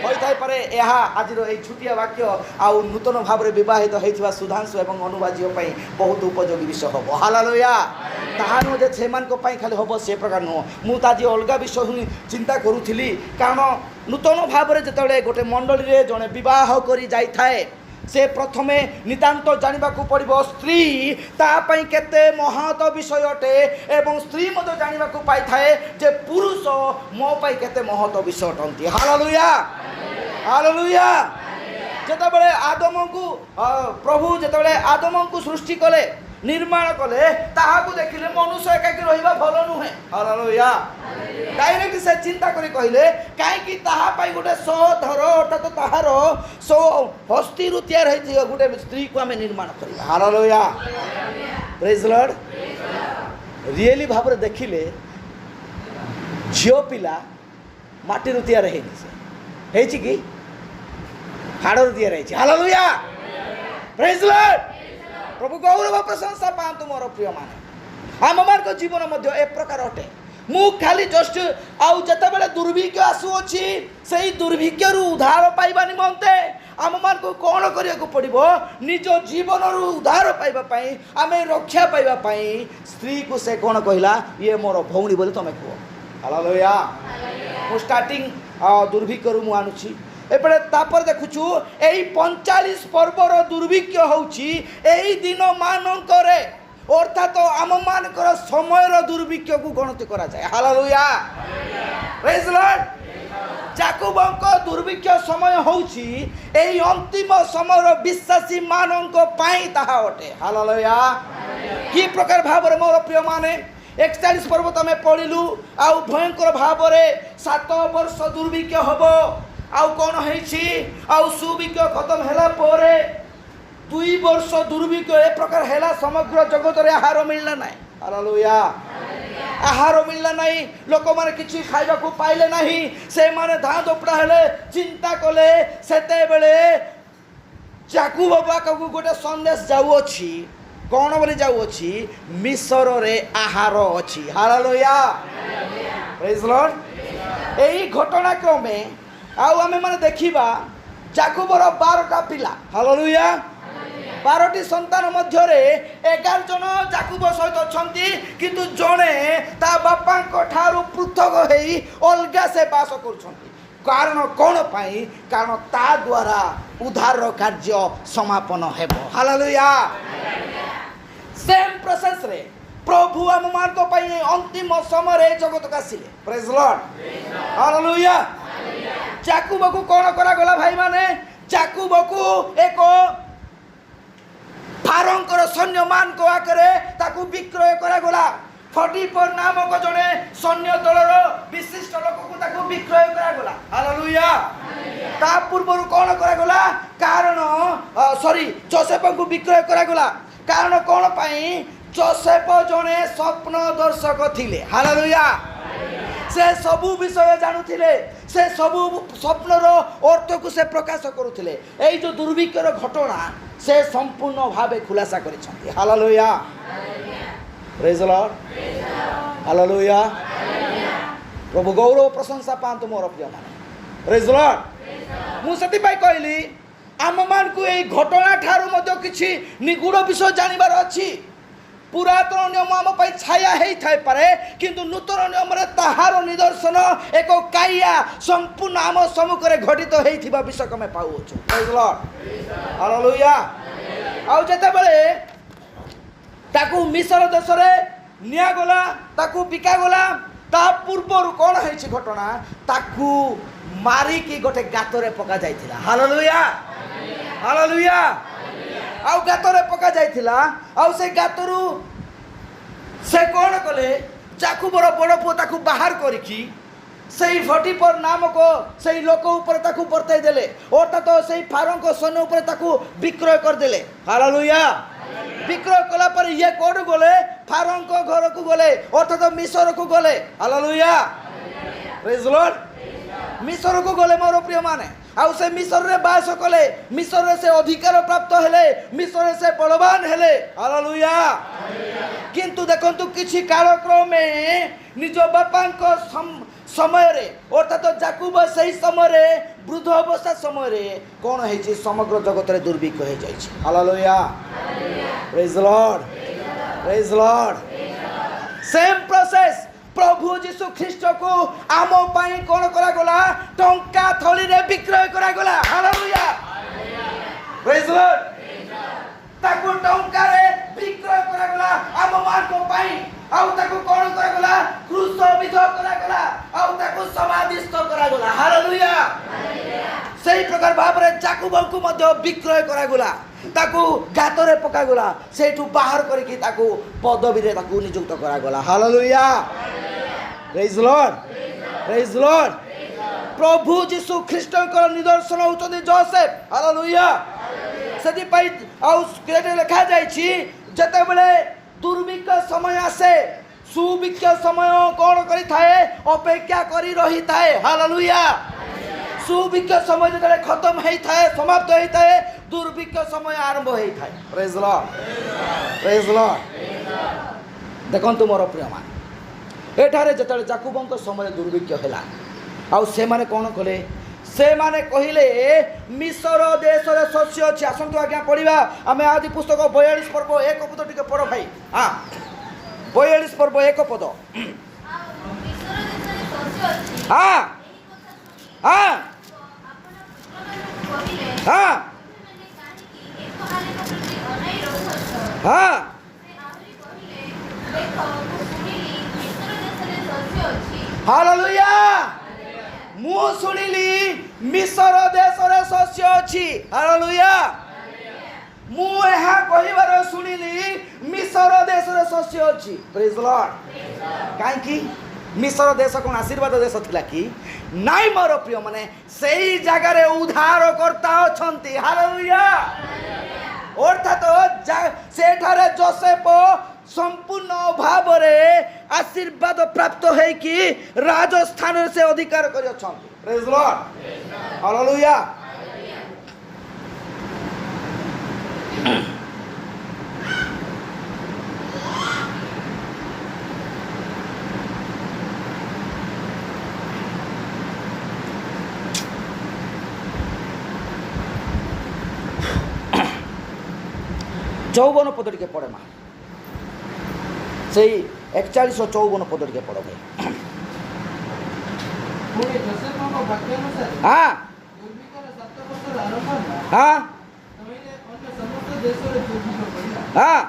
ହୋଇଥାଇପାରେ ଏହା ଆଜିର ଏହି ଛୋଟିଆ ବାକ୍ୟ ଆଉ ନୂତନ ଭାବରେ ବିବାହିତ ହୋଇଥିବା ସୁଧାଂଶୁ ଏବଂ ଅନୁବାଦୀୟ ପାଇଁ ବହୁତ ଉପଯୋଗୀ ବିଷୟ ହେବ ହାଲେଲୁୟା ତାହା ନୁହଁ ଯେ ସେମାନଙ୍କ ପାଇଁ ଖାଲି ହେବ ସେ ପ୍ରକାର ନୁହଁ ମୁଁ ତ ଆଜି ଅଲଗା ବିଷୟ ହିଁ ଚିନ୍ତା କରୁଥିଲି କାରଣ ନୂତନ ଭାବରେ ଯେତେବେଳେ ଗୋଟେ ମଣ୍ଡଳୀରେ ଜଣେ ବିବାହ କରି ଯାଇଥାଏ ସେ ପ୍ରଥମେ ନିତାନ୍ତ ଜାଣିବାକୁ ପଡ଼ିବ ସ୍ତ୍ରୀ ତା ପାଇଁ କେତେ ମହତ ବିଷୟ ଅଟେ ଏବଂ ସ୍ତ୍ରୀ ମଧ୍ୟ ଜାଣିବାକୁ ପାଇଥାଏ ଯେ ପୁରୁଷ ମୋ ପାଇଁ କେତେ ମହତ ବିଷୟ ଅଟନ୍ତି ହାଲେଲୁୟା ହାଲେଲୁୟା ଯେତେବେଳେ ଆଦମଙ୍କୁ ପ୍ରଭୁ ଯେତେବେଳେ ଆଦମଙ୍କୁ ସୃଷ୍ଟି କଲେ ନିର୍ମାଣ କଲେ ତାହାକୁ ଦେଖିଲେ ମନୁଷ୍ୟ ଏକାକି ରହିବା ଭଲ ନୁହେଁ ହାଲେଲୁୟା ଡାଇରେକ୍ଟ ସେ ଚିନ୍ତା କରି କହିଲେ କାହିଁକି ତାହା ପାଇଁ ଗୋଟେ ସଧର ଅର୍ଥାତ୍ ତାହାର ହସ୍ତିରୁ ତିଆରି ହେଇଥିବା ଗୋଟେ ସ୍ତ୍ରୀକୁ ଆମେ ନିର୍ମାଣ କରିବା ହାଲେଲୁୟା ପ୍ରେଜ୍ ଲର୍ଡ ରିଏଲି ଭାବରେ ଦେଖିଲେ ଝିଅ ପିଲା ମାଟିରୁ ତିଆରି ହେଇନି ସେ ହେଇଛି କି ହାଡ଼ରୁ ତିଆରି ହେଇଛି ହାଲେଲୁୟା ପ୍ରେଜ୍ ଲର୍ଡ ପ୍ରଭୁ ଗୌରବ ପ୍ରଶଂସା ପାଆନ୍ତୁ ମୋର ପ୍ରିୟମାନେ ଆମମାନଙ୍କ ଜୀବନ ମଧ୍ୟ ଏ ପ୍ରକାର ଅଟେ ମୁଁ ଖାଲି ଜଷ୍ଟ ଆଉ ଯେତେବେଳେ ଦୁର୍ଭିକ୍ଷ ଆସୁଅଛି ସେଇ ଦୁର୍ଭିକ୍ଷରୁ ଉଦ୍ଧାର ପାଇବା ନିମନ୍ତେ ଆମମାନଙ୍କୁ କ'ଣ କରିବାକୁ ପଡ଼ିବ ନିଜ ଜୀବନରୁ ଉଦ୍ଧାର ପାଇବା ପାଇଁ ଆମେ ରକ୍ଷା ପାଇବା ପାଇଁ ସ୍ତ୍ରୀକୁ ସେ କ'ଣ କହିଲା ଇଏ ମୋର ଭଉଣୀ ବୋଲି ତମେ କୁହ ହାଲେଲୁୟା ମୁଁ ଷ୍ଟାର୍ଟିଂ ଦୁର୍ଭିକ୍ଷରୁ ମୁଁ ଆଣୁଛି ଏପଟେ ତାପରେ ଦେଖୁଛୁ ଏଇ 45 ପର୍ବର ଦୁର୍ଭିକ୍ଷ ହେଉଛି ଏହି ଦିନମାନଙ୍କରେ ଅର୍ଥାତ୍ ଆମମାନଙ୍କର ସମୟର ଦୁର୍ଭିକ୍ଷକୁ ଗଣତି କରାଯାଏ ହାଲେଲୁୟା ପ୍ରେଜ୍ ଲର୍ଡ ଯାକୁବଙ୍କ ଦୁର୍ଭିକ୍ଷ ସମୟ ହେଉଛି ଏହି ଅନ୍ତିମ ସମୟର ବିଶ୍ୱାସୀମାନଙ୍କ ପାଇଁ ତାହା ଅଟେ ହାଲେଲୁୟା କି ପ୍ରକାର ଭାବରେ ମୋର ପ୍ରିୟମାନେ 41 ପର୍ବ ତମେ ପଢ଼ିଲୁ ଆଉ ଭୟଙ୍କର ଭାବରେ 7 ବର୍ଷ ଦୁର୍ଭିକ୍ଷ ହେବ ଆଉ କ'ଣ ହେଇଛି ଆଉ ସୁଭିକ୍ଷ ଖତମ ହେଲା ପରେ 2 ବର୍ଷ ଦୁର୍ଭିକ୍ଷ ଏ ପ୍ରକାର ହେଲା ସମଗ୍ର ଜଗତରେ ଆହାର ମିଳିଲା ନାହିଁ ହାଲେଲୁୟା ଆହାର ମିଳିଲା ନାହିଁ ଲୋକମାନେ କିଛି ଖାଇବାକୁ ପାଇଲେ ନାହିଁ ସେମାନେ ଧାଁ ଦୋପଡ଼ା ହେଲେ ଚିନ୍ତା କଲେ ସେତେବେଳେ ଯାକୁବ ପାଖକୁ ଗୋଟେ ସନ୍ଦେଶ ଯାଉଅଛି କ'ଣ ବୋଲି ଯାଉଅଛି ମିଶରରେ ଆହାର ଅଛି ହାଲେଲୁୟା ପ୍ରେଜ୍ ଲର୍ଡ ଏହି ଘଟଣାକ୍ରମେ ଆଉ ଆମେମାନେ ଦେଖିବା ଯାକୁବର 12ଟା ପିଲା ହାଲେଲୁୟା 12ଟି ସନ୍ତାନ ମଧ୍ୟରେ 11 ଜଣ ଯାକୁବ ସହିତ ଅଛନ୍ତି କିନ୍ତୁ ଜଣେ ତା ବାପାଙ୍କ ଠାରୁ ପୃଥକ ହେଇ ଅଲଗା ସେ ବାସ କରୁଛନ୍ତି କାରଣ କ'ଣ ପାଇଁ କାରଣ ତା ଦ୍ୱାରା ଉଦ୍ଧାରର କାର୍ଯ୍ୟ ସମାପନ ହେବ ହାଲେଲୁୟା ସେମ୍ ପ୍ରୋସେସରେ ପ୍ରଭୁ ଆମମାନଙ୍କ ପାଇଁ ଅନ୍ତିମ ସମୟରେ ଜଗତକୁ ଆସିଲେ ପ୍ରେଜ୍ ଲର୍ଡ ହାଲେଲୁୟା ଯାକୁବକୁ କ'ଣ କରାଗଲା ଭାଇମାନେ ଯାକୁବକୁ ଏକ ଫାରୋଙ୍କର ସୈନ୍ୟମାନଙ୍କ ଆଗରେ ତାକୁ ବିକ୍ରୟ କରାଗଲା ଫଟିଫର ନାମକ ଜଣେ ସୈନ୍ୟ ଦଳର ବିଶିଷ୍ଟ ଲୋକକୁ ତାକୁ ବିକ୍ରୟ କରାଗଲା ହାଲେଲୁୟା ତା ପୂର୍ବରୁ କ'ଣ କରାଗଲା କାରଣ सॉरी जोसेफ को विक्रय करागला कारण कौन पाई जोसेफ जड़े स्वप्न दर्शक थिले हालेलुया से सबू विषय जानूले से सबू स्वप्नर अर्थ को से प्रकाश करुले यही जो दुर्भिक्षर घटना से संपूर्ण भाव खुलासा कर hallelujah praise the lord hallelujah प्रभु गौरव प्रशंसा पातु मोर प्रिय माने प्रेज द लॉर्ड मुझे कहली आम मान को यही घटना ठारू मध्य किछि निगूढ़ विषय जानिबार अछि पुरातन नियम आम छाया होता पारे किंतु नूतन नियम ताहार निदर्शन एक काया संपूर्ण आम सम्मुखें घटित होता विषय कमे पाऊँ हालेलुया आउ जेतेबेले ताकू मिस्र देश में निगला ताकू बिकागला ता पूर्वर कौन है घटना ताकू मारिकी गोटे गातरे पका जाइथिला हालेलुया हालेलुया आउ गातरे पका जाइथिला आउ से गातरू से कौन कले जाकुबर बड़ पुओ ताकू बाहर करिकी सही फटीपर नामक सही लोक ऊपर ताकू बर्ताई देले अर्थात सही फारों को सैन्य ऊपर ताकू विक्रय कर देले हालेलुया विक्रय कला पर ये कौन गले फारों को घर को गले अर्थात मिस्र को गले हालेलुया प्रेज द लॉर्ड मिस्र को गले मोर प्रिय माने आउ से मिस्र रे बास कले मिस्र से अधिकार प्राप्त हेले मिस्र से बलवान हेले हालेलुया किंतु देखंतु किछि कालक्रमे निज बापा को समय रे अर्थात जाकुब सही समय रे वृद्ध अवस्था समय रे कौन है समग्र जगत रे दुर्भिक्ष हो जाय hallelujah praise the lord praise the lord same process प्रभु जीशु ख्रीस्ट को आम पाई कौन करा गला टंका थली रे विक्रय करा गला हालेलुया प्रेज द लॉर्ड ताकू टंका रे विक्रय करा गला आम मान को पाई आउ ताकू कौन करा गला क्रूस विध करा गला आउ ताकू समाधिस्थ करा गला हालेलुया सही प्रकार भाव रे जाकुब को मध्य विक्रय करा गला ताकू गातरे पका गला सेठू बाहर करके ताकू पदवी रे ताकू नियुक्त करा गला hallelujah praise the lord praise the lord प्रभु जीशु ख्रीस्ट को निदर्शन होचंदी जोसेफ हालेलुया सेति पई आउ क्रेटे लिखा जाय छी जते बेले दुर्भिक्ष समय आसे सुभिक्ष समय कौन करि थाए अपेक्षा करी रही थाए हालेलुया सुभिक्ष समय जते खत्म हेई थाए समाप्त हेई थाए दुर्भिक्ष समय आरंभ हेई थाए praise the lord praise the Lord देखंतु मोर प्रिय मान एठारे जते जाकुबंक समय दुर्भिक्ष हैला आउ से माने कौन कले से माने कहिले मिस्र देश रे शस्य अछि आसंतु आज्ञा पढ़िबा आमे आदि पुस्तक 42 पर्व एक पद टिके पढ़ भाई हां 42 पर्व एक पद हां हां हां हां हालेलुया मु सुनिली मिस्र देश रे शस्य अछि हालेलुया मु एहा कहिबार सुनिली मिस्र देश रे शस्य अछि प्रेज द लॉर्ड काहे कि मिस्र देश कोन आशीर्वाद देश थिला कि नाइ मोर प्रिय माने सेही जगह रे उद्धार करता अछंती हालेलुया अर्थात सेठारे जोसेफ संपूर्ण भाव रे आशीर्वाद प्राप्त है कि राजस्थान से अधिकार कर अछंती प्रेज द लॉर्ड हालेलुया चौवन पद टिके पड़े माँ से 41 और 54 पद टिके पड़ भाई हाँ हाँ हाँ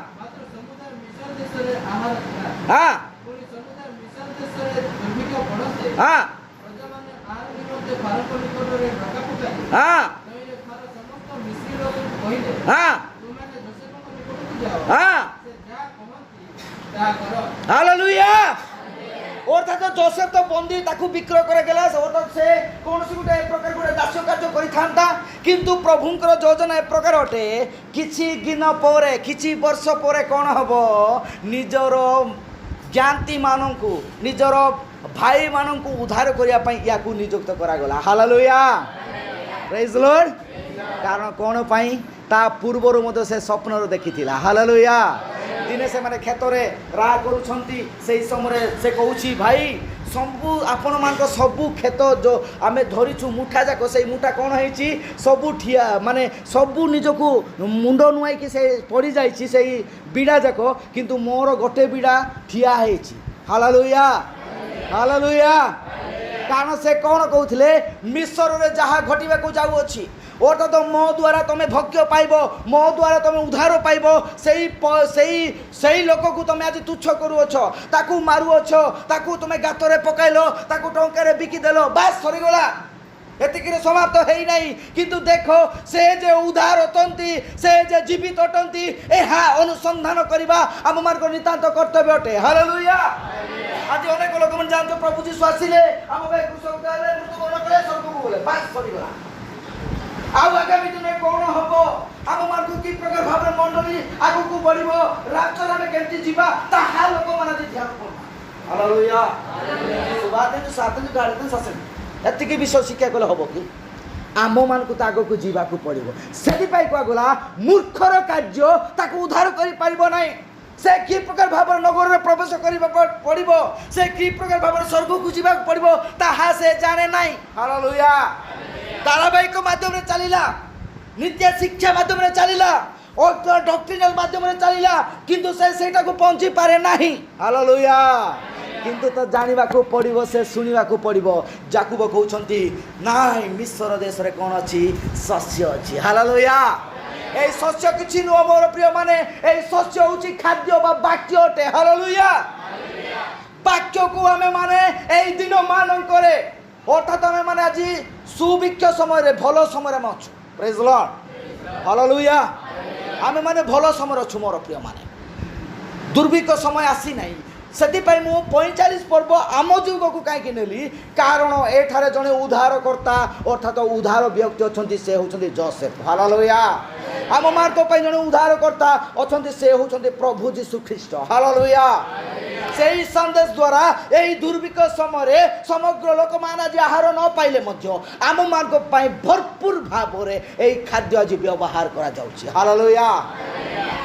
हाँ हाँ हाँ हालेलुया অর্থাৎ জোসেফ তো বন্দী তাকে বিক্রয় করে গেলা অর্থাৎ সে কৌশি গোটে এ প্রকার গোটে দাস্য কার্য করে থাকতা কিন্তু প্রভুঙ্কর যোজনা এ প্রকার অটে কিছু দিন পরে কিছু বর্ষ পরে কোণ হব নিজর জ্ঞাতি মানুষ নিজর ভাই মানুষ উদ্ধার করা ইয়াকু নিযুক্ত করা গলা হালেলুয়া প্রেজ দ লর্ড কারণ কোণ পাই তা পূর্বরু মধ্যে সে স্বপ্নর দেখিলা হালেলুয়া দিনে সে ক্ষেত্রে রা করুছন্তি সেই সময় সে কହୁছি ভাই ସବୁ ଆପଣମାନଙ୍କ ସବୁ କ୍ଷେତ ଯେଉଁ ଆମେ ଧରିଛୁ ମୁଠା ଯାକ ସେଇ ମୁଠା କ'ଣ ହେଇଛି ସବୁ ଠିଆ ମାନେ ସବୁ ନିଜକୁ ମୁଣ୍ଡ ନୁଆଇକି ସେ ପଡ଼ିଯାଇଛି ସେଇ ବିଡ଼ା ଯାକ କିନ୍ତୁ ମୋର ଗୋଟେ ବିଡ଼ା ଠିଆ ହେଇଛି ହାଲେଲୁୟା ହାଲେଲୁୟା କାରଣ ସେ କ'ଣ କହୁଥିଲେ ମିଶରରେ ଯାହା ଘଟିବାକୁ ଯାଉଅଛି অর্থাৎ মো দ্বারা তুমি ভক্ষ্য পাইব মো দ্বারা তুমি উদ্ধার পাইব সেই লোককে তুমি আজ তুচ্ছ করুছ তাকে মারুছ তাকে তুমি গাতরে পকাইল তাকে টঙ্কারে বিকিদেল বাস সরিগলা এতিকিরে সমাপ্ত হেই নাই কিন্তু দেখো সে যে উদ্ধার অটন্তি সে যে জীবিত অটন্তি এহা অনুসন্ধান করিবা আমমানক নিতান্ত কর্তব্য অটে হালেলুয়া আজ অনেক লোক মানে জানতো প্রভু যীশু আসিলে আম ভাই কৃষক গেলে মৃত্যুবরণ করে স্বর্গকু গলে বাস সরিগলা ଆଉ ଆଗାମୀ ଦିନରେ କ'ଣ ହବ ଆମମାନଙ୍କୁ କି ପ୍ରକାର ଭାବରେ ମଣ୍ଡଳୀ ଆଗକୁ ବଢ଼ିବ ରାଷ୍ଟ୍ରରେ ଆମେ କେମିତି ଯିବା ତାହା ଲୋକମାନେ ଆଜି ଧ୍ୟାନ କରୁନା ହାଲେଲୁୟା ସୁବାଦିନ ସାତନ ଗାଡ଼ିଦିନ ଶାସନ ଏତିକି ବିଷୟ ଶିକ୍ଷା କଲେ ହବ କି ଆମମାନଙ୍କୁ ତ ଆଗକୁ ଯିବାକୁ ପଡ଼ିବ ସେଥିପାଇଁ କୁହାଗଲା ମୂର୍ଖର କାର୍ଯ୍ୟ ତାକୁ ଉଦ୍ଧାର କରିପାରିବ ନାହିଁ ସେ କି ପ୍ରକାର ଭାବରେ ନଗରରେ ପ୍ରବେଶ କରିବାକୁ ପଡ଼ିବ ସେ କି ପ୍ରକାର ଭାବରେ ସ୍ୱର୍ଗକୁ ଯିବାକୁ ପଡ଼ିବ ତାହା ସେ ଜାଣେ ନାହିଁ ହାଲେଲୁୟା ଧାରାବାହିକ ମାଧ୍ୟମରେ ଚାଲିଲା ନିତ୍ୟ ଶିକ୍ଷା ମାଧ୍ୟମରେ ଚାଲିଲା ଡକ୍ଟ୍ରିନାଲ ମାଧ୍ୟମରେ ଚାଲିଲା କିନ୍ତୁ ସେ ସେଇଟାକୁ ପହଞ୍ଚି ପାରେ ନାହିଁ ହାଲେଲୁୟା କିନ୍ତୁ ତ ଜାଣିବାକୁ ପଡ଼ିବ ସେ ଶୁଣିବାକୁ ପଡ଼ିବ ଯାକୁବ କହୁଛନ୍ତି ନାଇଁ ମିଶ୍ର ଦେଶରେ କ'ଣ ଅଛି ଶସ୍ୟ ଅଛି ହାଲେଲୁୟା এই শস্য কিছু নয় মোর প্রিয় মানে এই শস্য হচ্ছে খাদ্য বা বাক্য অটে হালেলুয়া বাক্যকু আমি মানে এই দিন মান করে অর্থাৎ আমি মানে আজি সুভিক্ষ সময় ভালো সময় আমি অছু প্রেজ দ লর্ড হালেলুয়া আমি মানে ভালো সময় অছু মোর প্রিয় মানে দুর্ভিক্ষ সময় আসি নাই ସେଥିପାଇଁ ମୁଁ 45 ପର୍ବ ଆମ ଯୁଗକୁ କାହିଁକି ନେଲି କାରଣ ଏଠାରେ ଜଣେ ଉଦ୍ଧାରକର୍ତ୍ତା ଅର୍ଥାତ ଉଦ୍ଧାର ବ୍ୟକ୍ତି ଅଛନ୍ତି ସେ ହେଉଛନ୍ତି ଜୋସେଫ ହାଲେଲୁୟା ଆମମାନଙ୍କ ପାଇଁ ଜଣେ ଉଦ୍ଧାରକର୍ତ୍ତା ଅଛନ୍ତି ସେ ହେଉଛନ୍ତି ପ୍ରଭୁ ଯୀଶୁ ଖ୍ରୀଷ୍ଟ ହାଲେଲୁୟା ସେହି ସନ୍ଦେଶ ଦ୍ୱାରା ଏହି ଦୁର୍ଭିକ୍ଷ ସମୟରେ ସମଗ୍ର ଲୋକମାନେ ଆଜି ଆହାର ନ ପାଇଲେ ମଧ୍ୟ ଆମମାନଙ୍କ ପାଇଁ ଭରପୁର ଭାବରେ ଏହି ଖାଦ୍ୟ ଆଜି ବ୍ୟବହାର କରାଯାଉଛି ହାଲେଲୁୟା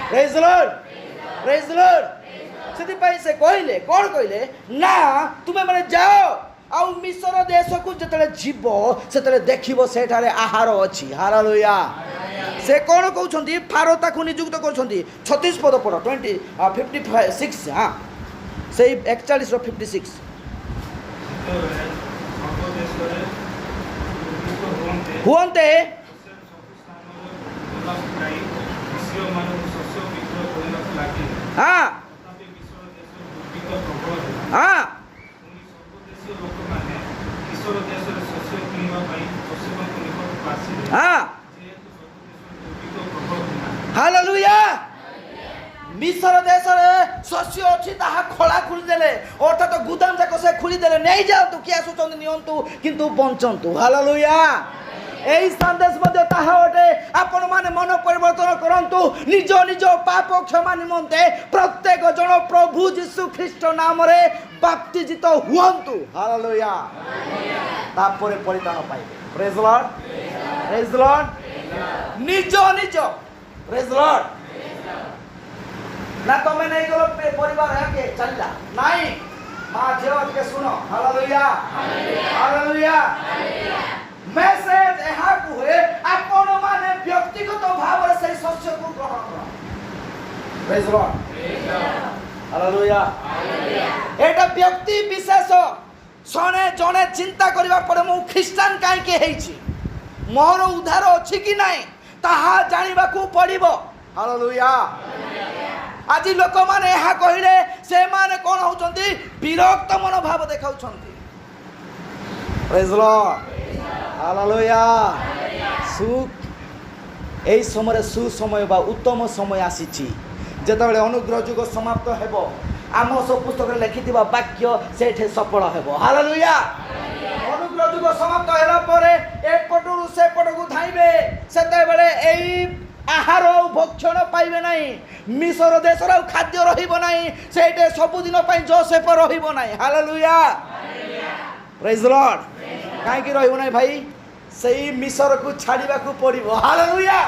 ପ୍ରେଜ୍ ଦ ଲର୍ଡ ପ୍ରେଜ୍ ଦ ଲର୍ଡ ସେଥିପାଇଁ ସେ କହିଲେ କ'ଣ କହିଲେ ନା ତୁମେ ମାନେ ଯାଅ ଆଉ ମିଶ୍ର ଦେଶକୁ ଯେତେବେଳେ ଯିବ ସେତେବେଳେ ଦେଖିବ ସେଠାରେ ଆହାର ଅଛି ହାଲେଲୁୟା ସେ କ'ଣ କହୁଛନ୍ତି ଫାରୋ ତାକୁ ନିଯୁକ୍ତ କରୁଛନ୍ତି 36 ପଦ ପଢ଼ 56 ହଁ ସେଇ 41 ର 56 ହୁଅନ୍ତେ ହଁ ହଁ ହାଲେଲୁୟା ମିଶ୍ର ଦେଶରେ ଶସ୍ୟ ଅଛି ତାହା ଖୋଳା ଖୋଳିଦେଲେ ଅର୍ଥାତ ଗୁଦାମ ଯାକ ସେ ଖୋଳିଦେଲେ ନେଇଯାଆନ୍ତୁ କିଏ ଆସୁଛନ୍ତି ନିଅନ୍ତୁ କିନ୍ତୁ ବଞ୍ଚନ୍ତୁ ହାଲେଲୁୟା এই সন্দেশ মধ্যে তাহা অটে আপনার মন পরিবর্তন করন্তু নিজ নিজ পাপ ক্ষমা নিমন্তে প্রত্যেক জন প্রভু যীশু খ্রিস্ট নামরে বাপ্তিজিত হুয়ন্তু হালেলুয়া তারপরে পরিত্রাণ পাইবে praise the lord praise the lord নিজ নিজ প্রেজ দ্য লর্ড না তুমি নেই গেল পরিবার একে চালিলা নাই মা ঝিও কে শুনো হালেলুয়া হালেলুয়া মেসেজ ଏହା କୁହେ ଆପଣମାନେ ବ୍ୟକ୍ତିଗତ ଭାବରେ ସେହି ଶସ୍ୟକୁ ଗ୍ରହଣ କର ପ୍ରେଜ୍ ଦ ଲର୍ଡ ହାଲେଲୁୟା ଏଟା ବ୍ୟକ୍ତି ବିଶେଷ ଜଣେ ଚିନ୍ତା କରିବା ପରେ ମୁଁ ଖ୍ରୀଷ୍ଟିଆନ କାହିଁକି ହେଇଛି ମୋର ଉଦ୍ଧାର ଅଛି କି ନାହିଁ ତାହା ଜାଣିବାକୁ ପଡ଼ିବ ହାଲେଲୁୟା ଆଜି ଲୋକମାନେ ଏହା କହିଲେ ସେମାନେ କ'ଣ ହେଉଛନ୍ତି ବିରକ୍ତ ମନୋଭାବ ଦେଖାଉଛନ୍ତି ପ୍ରେଜ୍ ଦ ଲର୍ଡ ହାଲେଲୁୟା এই সময় সুসময় বা উত্তম সময় আসিছি যেতବେଳେ ଅନୁଗ୍ରହ ଯୁଗ ସମାପ୍ତ ହେବ आमोस पुस्तक लिखिथिबा वाक्य सेठे सफल हेबो हालेलुया अनुग्रह जुग समाप्त होला परे एक पटुरु से पटकु धाइबे सेते बेले एई आहार भक्षण पाइबे नाही मिसर देशर खाद्य रहिबो नाही सेठे सब दिन पई जोसेफ रहिबो नाही हालेलुया प्रेज द लॉर्ड काहे कि रहिबो नाही भाई सेई मिसर को छाड़ीबा को पड़िबो हालेलुया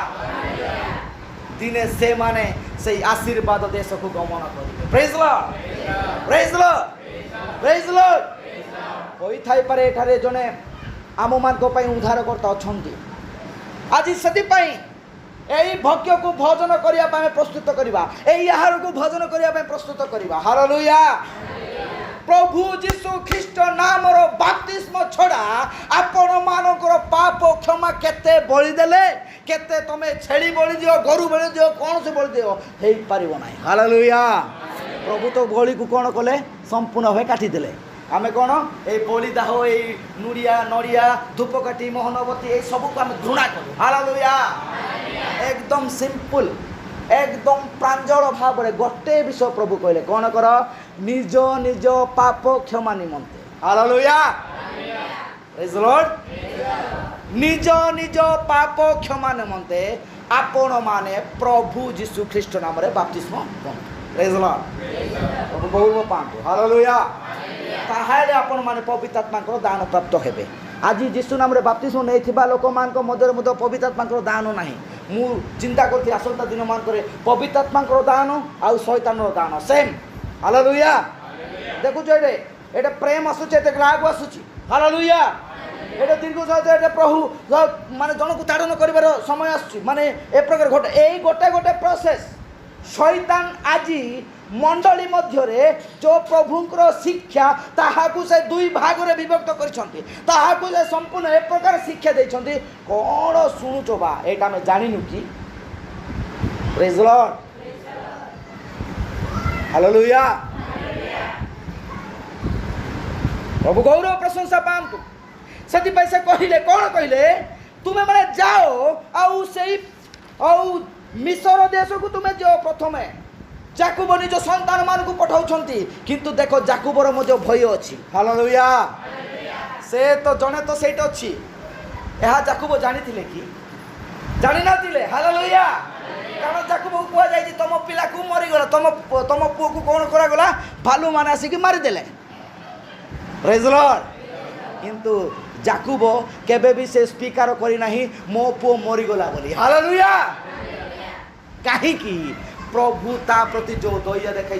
दिने से माने सेई आशीर्वाद देश को गमन करिबे praise the lord praise the lord praise the lord होई थाई पारे एठारे जने आम मान को पई उद्धार करता अछंती आज सेति पई एई भक्ष्य को भोजन करिया पई प्रस्तुत करिबा एई आहार को भोजन करिया पई प्रस्तुत करिबा हालेलुया प्रभु जीशु ख्रीष्ट नाम रो बाप्तिस्म छड़ा आपण मानकर पाप क्षमा केते बलि देले केते तमे छेड़ी बलि दियो गरु बलि दियो कोन से बलि दियो हेई पारिबो नाही हालेलुया प्रभु तो बलि को कोन कले संपूर्ण होय काटी देले आमे कोन ए बलि दाह ए नुरिया नरिया धूपकाठी मोहनबती ए सब को हम घृणा करू हालेलुया एकदम सिंपल एकदम प्रांजल भाव में गोटे विषय प्रभु कहले कौन कर निज निज पाप क्षमा निमंते हालेलुया प्रेज द लॉर्ड निज निज पाप क्षमा निमंते आपण माने प्रभु जीशु ख्रीष्ट नाम रे बपतिस्म प्रेज द लॉर्ड प्रभु बहु पांतु हालेलुया ताहाले आपण माने पवित्र आत्मा को दान प्राप्त हेबे आज जीशु नाम रे बपतिस्म नै थिबा लोक मान को मध्य मध्य पवित्र आत्मा को दान नाही मु चिंता करती आसंता दिन मान करे पवित्र आत्मा को दान आउ शैतान रो दान सेम हालेलुया देखु जो एटे प्रेम आसुचे एते राग आसुची हालेलुया एटे दीर्घ सहित एटे प्रभु माने जन को ताड़न करिवार समय आसुची माने ए प्रकार गोटे गोटे प्रोसेस शैतान आजी मंडली मध्य जो प्रभुंकर शिक्षा ताहाकु से दुई भाग रे विभक्त करिसंती ताहाकु से संपूर्ण एक प्रकार शिक्षा देइसंती कोन सुनुचो बा एटा में जानिनु की प्रेज द लॉर्ड हालेलुया प्रभु गौरव प्रशंसा पांतु सती पैसे कहिले कोन कहिले तुमे माने जाओ आउ सेई आउ मिस्र देश को तुमे जो प्रथमे जाकुब निज संतान मान को पठाउछंती किंतु देखो जाकुबर मजो भय अछि हालेलुया से तो जने तो सेट अछि एहा जाकुब जानिथिले कि जानि नथिले हालेलुया कारण जाकुब को कुआ जाई तम पिला को मरि गला तम पुओ को कोन करा गला भालू माने आसी कि मारि देले प्रेज द लॉर्ड किंतु जाकुब केबे भी से स्वीकार करी नाही मो पुओ मरि गला बोली हालेलुया काहे कि प्रभु ता प्रति जो दया देखाई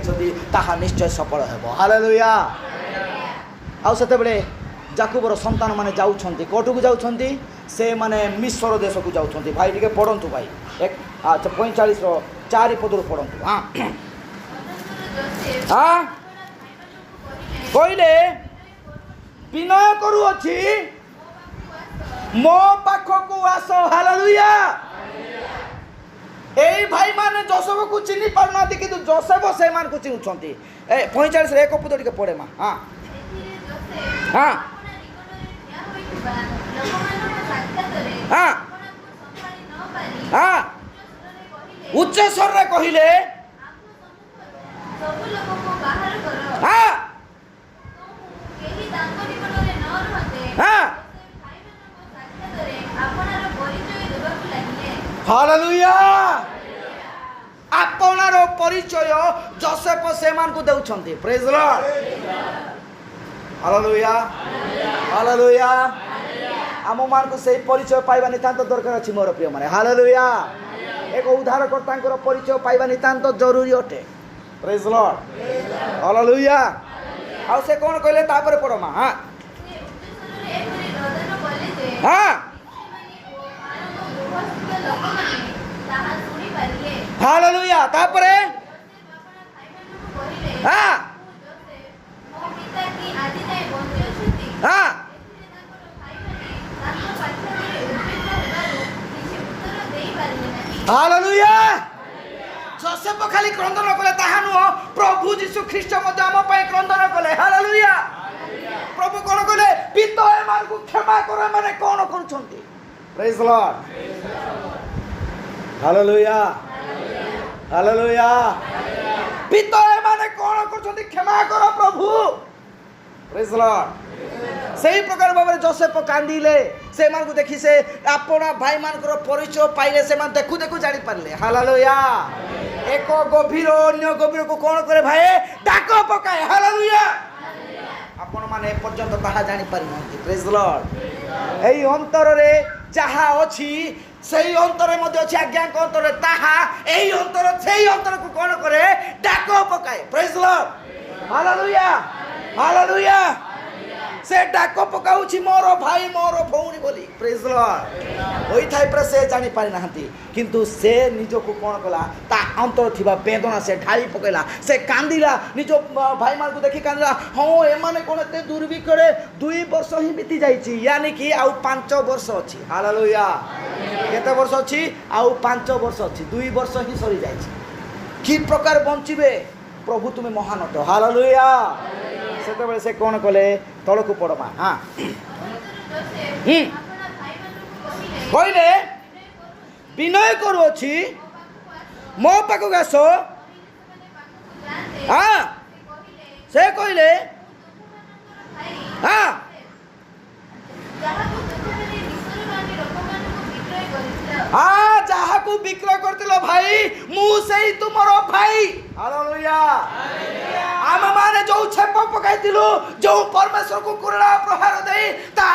ताहा निश्चय सफल हेबो हालेलुया आउ सेते बेले जाकुबर संतान माने जाउछंती कोटु को जाउछंती से माने मिस्र देश को जाउछंती भाई टिके पढंतु भाई एक अच्छा 45 रो 4 पदर पढंतु हां हां कइले विनय करू अछि मो पाखो को आसो हालेलुया ए भाई माने जोसेफ को चिनी पारना देखि तो जोसेफ से मान को चिनुछंती ए 45 रे एक पुतो टिके पड़े मा हां हां हां हां उच्च स्वर रे कहिले सब लोग को बाहर करो हां केही तांको निकट रे न रहते हां भाई मान को साक्षात रे आपनार परिचय देबाकू लागिले हालेलुया आपनार परिचय जोसेफ से मान को देउछंती praise the lord hallelujah hallelujah आम मान को से परिचय पाइबा नितांत दरकार अछि मोर प्रिय माने हालेलुया एक उद्धारकर्तांकर परिचय पाइबा नितांत जरूरी अटे प्रेज द लॉर्ड हालेलुया आ से कोन कहले तापर परमा हां हां हालेलुया तापरे हां हां हालेलुया जोसेफ खाली क्रंदन कले ताहा नुह प्रभु जीशु ख्रीष्ट मध्य आम पई क्रंदन कले हालेलुया प्रभु कोन कले पिता ए मान को क्षमा करो माने कोन करूछंती praise the lord hallelujah hallelujah पिता ए माने कौन कर क्षमा कर प्रभु प्रेज द लॉर्ड सही प्रकार भाव जोसेफ कांदिले से मान को देखी से अपना भाई मान परिचय पाइले से मान देखु देखु जानी पारले हालेलुया एक गभीर अन्य गभीर को कौन करे भाई डाक पकाए हालेलुया आपण माने पर्यंत ताहा जानी पारि नथि प्रेज द लॉर्ड एई अंतर रे जहा अछि सेही अंतर मध्ये अछि आज्ञा को अंतर ताहा एई अंतर सेही अंतर को कौन करे डाक पकाए praise the lord hallelujah hallelujah से डाक पकाउछि मोर भाई मोर भौणी बोली प्रेज द लॉर्ड ओई थाई पर से जानि पारि नाहंती किंतु से निजो को कोन कला ता अंतर थिबा वेदना से ढाई पकेला से कांदिला निजो भाई मान को देखि कांदिला हो ए माने कोन ते दुर्भिक्षरे 2 वर्ष ही बीती जाईछि यानी कि आउ 5 वर्ष अछि हालेलुया केते वर्ष अछि आउ 5 वर्ष अछि 2 वर्ष ही सरी जाईछि की प्रकार बंचिबे प्रभु तुमे महान अट हालेलुया सेते बेले से कोन कले तळकु पड़मा हां कहले विनय करूछि मो पाखु आसो हां से कहले हां हाँ जहा को विक्रय करतिलो भाई मु सेही तुमरो भाई हालेलुया आम माने जो छेप पकाइतिलु जो परमेश्वर को कुरड़ा प्रहार देई ता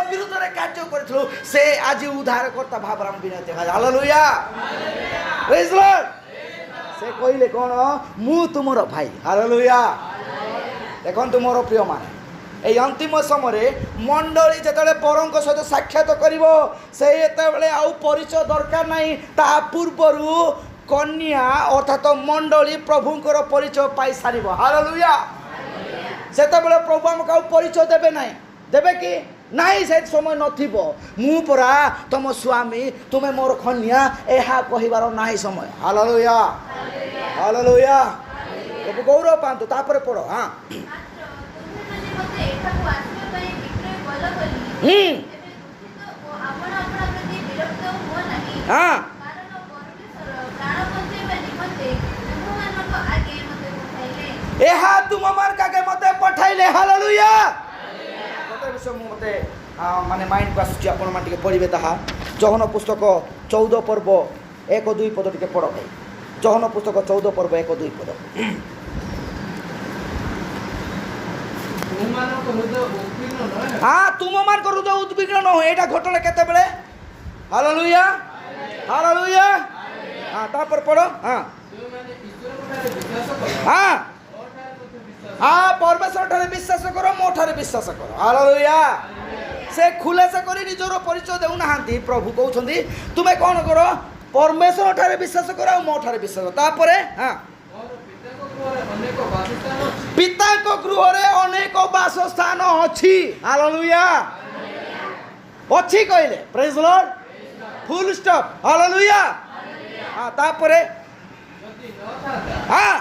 विरुद्ध रे कार्य करथिलु से आज उद्धार करता भाबराम बिनती हालेलुया प्रेज लॉर्ड से कहिले कोन मु तुमरो भाई हालेलुया देखन तुमरो प्रिय माने ए अंतिम समय मंडली जेतले परंक सहित साक्षात करिवो से एतबेले आउ परिचय दरकार नाही ता पूर्वरु कन्या अर्थात मंडली प्रभुंकर परिचय पाई सारिबो हालेलुया सेतबेले प्रभु हमका परिचय देबे नाही देबे कि नाही से समय नथिबो मु परा तुम स्वामी तुमे मोर कन्या एहा कहिबार नाही समय हालेलुया हालेलुया तो गौरव पांतु तापर पड़ो हां तुम मान का मते पठाइले हालेलुया मते विषय मते माने माइंड को आसुची आपण मान टिके पढिबे ताहा जहन पुस्तक 14 पर्व 1-2 पद टिके पढो भाई जहन पुस्तक 14 पर्व 1-2 पद हाँ तुम मान को हृदय उद्विग्न न हो एटा घटना केते बेले हालेलुया हालेलुया हां तापर पढो हां हां हां परमेश्वर ठारे विश्वास करो मो ठारे विश्वास करो हालेलुया से खुले से करी निजरो परिचय देउ नाहांती प्रभु कहउछंती तुमे कोन करो परमेश्वर ठारे विश्वास करो मो ठारे विश्वास करो तापरे हां पिता को गृह रे अनेक वासस्थान अछि हालेलुया अछि कहले praise the Lord full stop hallelujah हां तापरे हां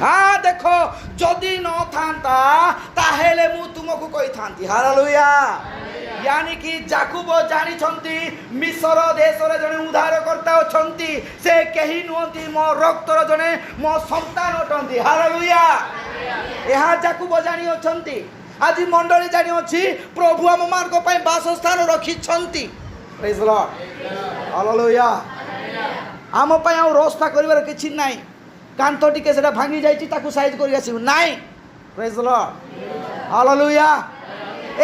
हाँ देखो जदि न थांता ताहेले मु तुमको कहि थांती हालेलुया यानी कि जाकुब जानी छंती मिस्र देश रे जने उद्धार करता छंती से केही नोंती मो रक्तर जने मो संतान अटंती हालेलुया एहा जाकुब जानी छंती आज मंडली जानी अछि प्रभु हम मान को पई वासस्थान रखी छंती प्रेज द लॉर्ड हालेलुया आम पई आ रोस्ता करिवार किछि नाही कांत टिके सेटा भांगी जाईची ताकू साइज करि आसीबु नाही प्रेज द लॉर्ड हालेलुया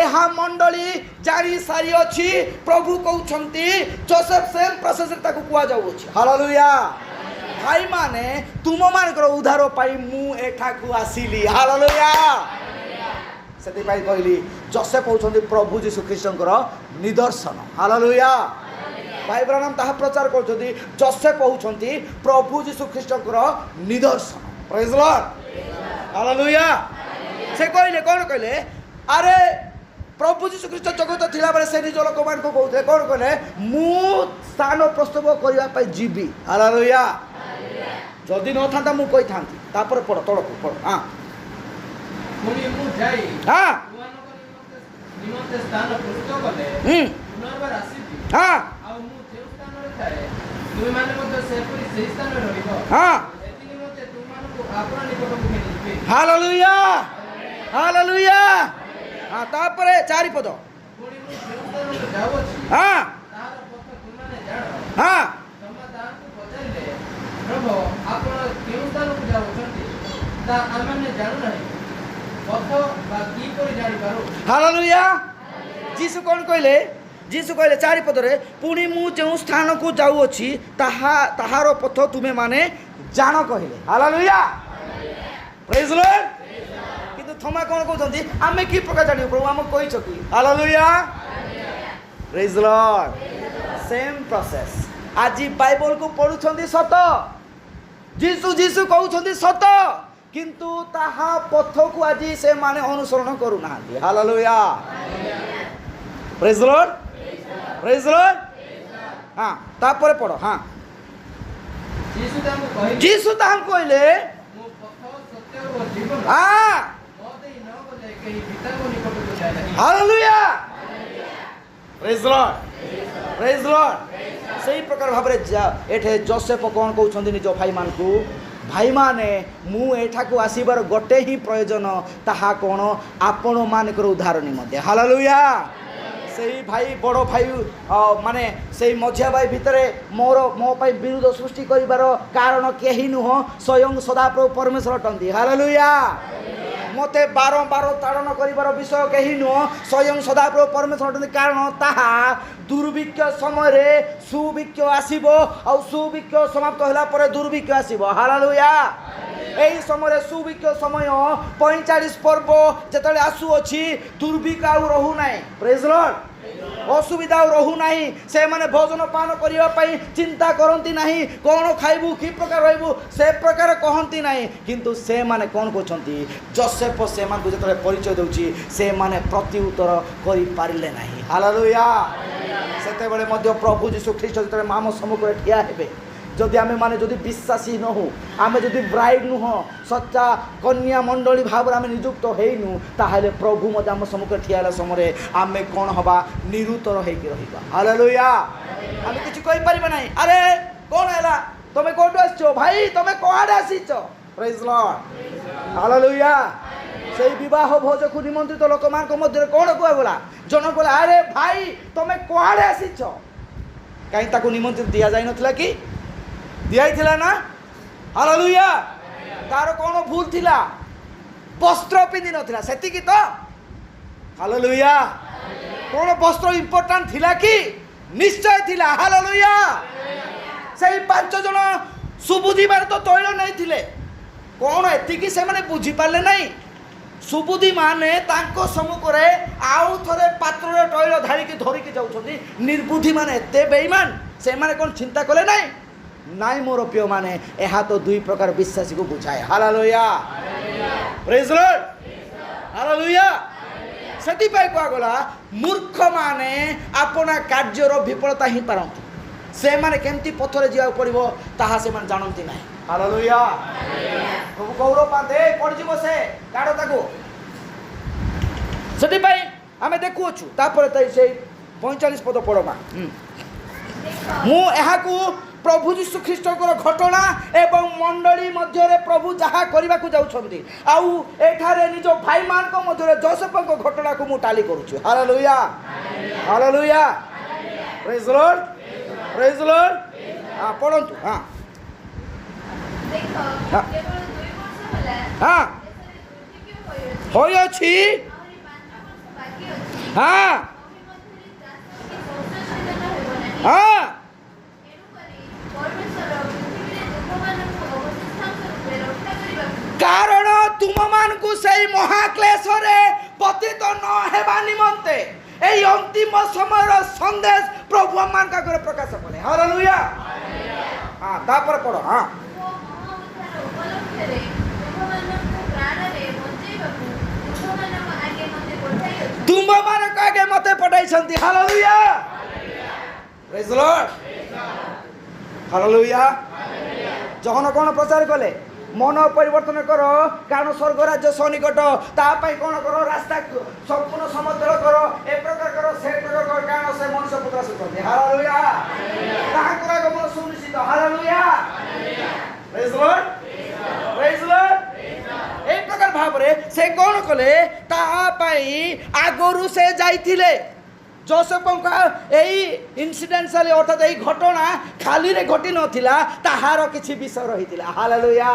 एहा मंडली जारी सारी अछि प्रभु कहउछंती जोसेफ सेम प्रोसेस रे ताकू कुआ जाउ अछि हालेलुया भाई माने तुम मान कर उद्धार पाई मु एठा को आसीली हालेलुया सेति पाई कहली जोसेफ कहउछंती प्रभु यीशु ख्रीष्टंकर निदर्शन हालेलुया भाई ब्राह्मण ताहा प्रचार करछंती जोसेफ कहउछंती प्रभु यीशु ख्रीष्टंकर निदर्शन प्रेज द लॉर्ड हालेलुया से कहले कोन कहले अरे प्रभु यीशु ख्रीष्ट जगत थिला बेले से निज लोक मान को कहउथे कोन कहले मु स्थान प्रस्तुत करिया पई जीबी हालेलुया जदि न थांता मु कहि थांती तापर पड़ तळको पड़ हां मुनि मु जाई हां निमंते स्थान प्रस्तुत कले पुनर्बार आसीबी हां आ मु जे स्थान रे थाए ତୁମେ ମାନେ ମଧ୍ୟ ସେପରି ସେହି ସ୍ଥାନରେ ରହିବ। ହଁ ଏଥି ନିମନ୍ତେ ତୁମମାନଙ୍କୁ ଆପଣା ନିକଟକୁ ଘେନିଯିବେ। Hallelujah hallelujah. ହଁ ତାପରେ 4 ପଦ। ପୁଣି ମୁଁ ଯେଉଁ ସ୍ଥାନକୁ ଯାଉଅଛି ହଁ ତାହାର ପଥ ତୁମମାନେ ଜାଣ। ହଁ ତମେ ତାହାଙ୍କୁ ପଚାରିଲେ, ପ୍ରଭୁ ଆପଣ କେଉଁ ସ୍ଥାନକୁ ଯାଉଛନ୍ତି? ତା ଆମମାନେ ଜାଣୁନାହିଁ। ପଥ ବା କିପରି ଜାଣିପାରୁ? ହାଲେଲୁୟା। ଯୀଶୁ କ'ଣ କହିଲେ? ଯୀଶୁ କହିଲେ 4 ପଦରେ, ପୁଣି ମୁଁ ଯେଉଁ ସ୍ଥାନକୁ ଯାଉଅଛି ତାହାର ପଥ ତୁମେ ମାନେ ଜାଣ କହିଲେ। ହାଲେଲୁୟା ପ୍ରେଜ୍ ଦ ଲର୍ଡ। କିନ୍ତୁ ଥମା କ'ଣ କହୁଛନ୍ତି? ଆମେ କି ପ୍ରକାର ଜାଣିବୁ ପ୍ରଭୁ? ଆମକୁ କହିଛ କି? ହାଲେଲୁୟା ପ୍ରେଜ୍ ଦ ଲର୍ଡ। Same process. ଆଜି ବାଇବଲକୁ ପଢୁଛନ୍ତି ସତ, ଯୀଶୁ ଯୀଶୁ କହୁଛନ୍ତି ସତ, କିନ୍ତୁ ତାହା ପଥକୁ ଆଜି ସେମାନେ ଅନୁସରଣ କରୁନାହାନ୍ତି। ହାଲେଲୁୟା ପ୍ରେଜ୍ ଦ ଲର୍ଡ ପ୍ରେଜ୍ ଦ ଲର୍ଡ। ହଁ ତାପରେ ପଢ। ହଁ ଯୀଶୁ ତାଙ୍କୁ କହିଲେ, ଯୀଶୁ ତାହାଙ୍କୁ କହିଲେ, ମୁଁ ପଥ ସତ୍ୟ ଓ ଜୀବନ। ହଁ ମୋ ଦେଇ ନ ଗଲେ କେହି ପିତାଙ୍କ ନିକଟକୁ ଯାଏ ନାହିଁ। ହାଲେଲୁୟା ପ୍ରେଜ୍ ଦ ଲର୍ଡ ପ୍ରେଜ୍ ଦ ଲର୍ଡ। ସେଇ ପ୍ରକାର ଭାବରେ ଏଠି ଯୋସେଫ କ'ଣ କହୁଛନ୍ତି ନିଜ ଭାଇମାନଙ୍କୁ? ଭାଇମାନେ, ମୁଁ ଏଠାକୁ ଆସିବାର ଗୋଟେ ହିଁ ପ୍ରୟୋଜନ, ତାହା କ'ଣ? ଆପଣମାନଙ୍କର ଉଦ୍ଧାର ନିମନ୍ତେ। ହାଲେଲୁୟା। ସେଇ ଭାଇ ବଡ଼ ଭାଇ ମାନେ ସେଇ ମଝିଆ ଭାଇ ଭିତରେ ମୋ ପାଇଁ ବିରୋଧ ସୃଷ୍ଟି କରିବାର କାରଣ କେହି ନୁହଁ, ସ୍ୱୟଂ ସଦାପ୍ରଭୁ ପରମେଶ୍ୱର ଅଟନ୍ତି। ହାଲେଲୁୟା। ମୋତେ ବାରମ୍ବାର ତାଡ଼ନ କରିବାର ବିଷୟ କେହି ନୁହଁ, ସ୍ୱୟଂ ସଦାପ୍ରଭୁ ପରମେଶ୍ୱର ଅଟନ୍ତି। କାରଣ ତାହା ଦୁର୍ଭିକ୍ଷ ସମୟରେ ସୁଭିକ୍ଷ ଆସିବ, ଆଉ ସୁଭିକ୍ଷ ସମାପ୍ତ ହେଲା ପରେ ଦୁର୍ଭିକ୍ଷ ଆସିବ। ହାଲେଲୁୟା। এই সময়ে সুভিক্ষ সময় 45 পর্ব যেতবে আসুଅছি, দুর্ভিক্ষ আর রহু নাই। প্রেজ দ লর্ড। অসুবিধা আর রহু নাই। সে মানে ভোজন পান করিবা পাই চিন্তা করন্তি নাই, কোন খাইবু কি প্রকার রহিবু সে প্রকার কহন্তি নাই। কিন্তু সে মানে কোন করছন্তি? যোসেফ সে মানে যেতবে পরিচয় দেউছি, সে মানে প্রতি উত্তর করি পারিলে নাই। হালেলুয়া। সেতেবেলে মধ্য প্রভু যীশু খ্রিস্ট যেতবে মাম সম্মুখে ঠিয়া হেবে, যদি আমি মানে যদি বিশ্বাসী নহু, আমি যদি ব্রাইড নুহ, সচ্চা কন্যা মণ্ডলী ভাবে আমি নিযুক্ত হইনু, তাহলে প্রভু মধ্যে আমার সম্মুখে ঠিয়া হলা সময় আমি কোণ হবা? নিরুতর হইকি রহিবা। হালেলুয়া। আমি কিছু কই পারিবা নাই। আরে কোণ হেলা? তুমি কোটু আসছো ভাই? তুমি কোয়াড়ে আসিছ? Praise lord. হালেলুয়া। সেই বিবাহ ভোজকু নিমন্ত্রিত লোকମାନଙ୍କ ମଧ୍ୟରେ কোণ কুহগলা? জন কলে, আরে ভাই তুমি কোয়াড়ে আসিছ? কাହିଁ তাকে নিমন্ত্রণ দিয়া যাই নথিলা কি? দিয়াইছিলা না? হালেলুয়া। তার কোন ভুল ଥିଲା? বস্ত্র পিন্ধি নথিলা, সেতিকি তো? হালেলুয়া। কোন বস্ত্র ইম্পর্টান্ট ଥିଲା কি? নিশ্চয় ଥିଲା। হালেলুয়া। সেই 5 জন সুবুদ্ধিবার তো তৈল নেইଥିଲେ, কোন এতিকি সেমানে বুঝি পারলে নাই? সুবুদ্ধি মানে তাঙ্ক সম্মুখরে আউ থরে পাত্ରରେ তৈল ধারিকি ধরিকি যাଉଛନ୍ତି। নির্বুদ্ধি মানে এতে বেঈমান, সেমানে কোন চিন্তা কলে নাই? নাই মোর প্রিয় মানে এহা তো দুই প্রকার বিশ্বাসীকে বুঝায়। হালেলুয়া প্রেজ দ লর্ড। হালেলুয়া। ସେଥିପାଇଁ କୁହାଗଲା, ମୂର୍ଖ ମାନେ ଆପଣା କାର୍ଯ୍ୟର ବିଫଳତା ହିଁ ପାରନ୍ତି। ସେମାନେ କେମିତି ପଥରେ ଯିବାକୁ ପଡ଼ିବ ତାହା ସେମାନେ ଜାଣନ୍ତି ନାହିଁ। ହାଲେଲୁୟା। ପ୍ରଭୁ ଗୌରବ ପାଆନ୍ତେ। ପଡ଼ିଯିବ ସେ କାଢ଼ ତାକୁ। ସେଥିପାଇଁ ଆମେ ଦେଖୁଅଛୁ। ତାପରେ ସେଇ 45 ପଦ ପଢ଼ବା। ମୁଁ ଏହାକୁ প্রভু যীশু খ্রিস্টଙ୍କର ঘটনা এবং মণ্ডলী ମଧ୍ୟରେ প্রভু যাহা କରିବାକୁ যাଉଛନ୍ତି, ଆଉ ଏଠାରେ ନିଜ ଭାଇମାନଙ୍କ ମଧ୍ୟରେ ଯୋସେଫଙ୍କ ଘଟଣାକୁ ମୁଁ ଟାଲି କରୁଛି। ହାଲେଲୁୟା ହାଲେଲୁୟା ପ୍ରେଜ୍ ଦ ଲର୍ଡ ପ୍ରେଜ୍ ଦ ଲର୍ଡ। ପଢ଼ନ୍ତୁ। ହଁ ହଁ ହୋଇଅଛି। ହଁ ହଁ কারণ তুমমানকু সেই মহাক্লেশরে পতিত ন হেবা নিমন্তে এই অন্তিম সময়ের সন্দেশ প্রভু আমানকা করে প্রকাশ কলে। হালেলুয়া। হ্যাঁ তারপরে পড়ো। হ্যাঁ তুমমানক আগে মতে পঠাইছন্তি। হালেলুয়া প্রেজ দ লর্ড। হালেলুয়া। যখন কোন প্রচার কলে, মন পরিবর্তন কর, কারণ স্বর্গ রাজ্য সনিকট। তা পাই কোন কর? রাস্তা সম্পূর্ণ সমতল কর, এ প্রকার কর, সে প্রকার কর, কারণ সে মনুষ্য পুত্র আসুଛନ୍ତି। হালেলুয়া। তাহাଙ୍କର আগমନ ସୁନିଶ୍ଚିତ କଲେ ତାହା ପାଇଁ ଆଗରୁ ସେ ଯାଇଥିଲେ। ଯୋସେଫଙ୍କ ଏଇ ଇନସିଡେନ୍ସିଆଲି ଅର୍ଥାତ୍ ଏଇ ଘଟଣା ଖାଲିରେ ଘଟି ନଥିଲା, ତାହାର କିଛି ବିଷୟ ରହିଥିଲା। ହାଲେଲୁୟା।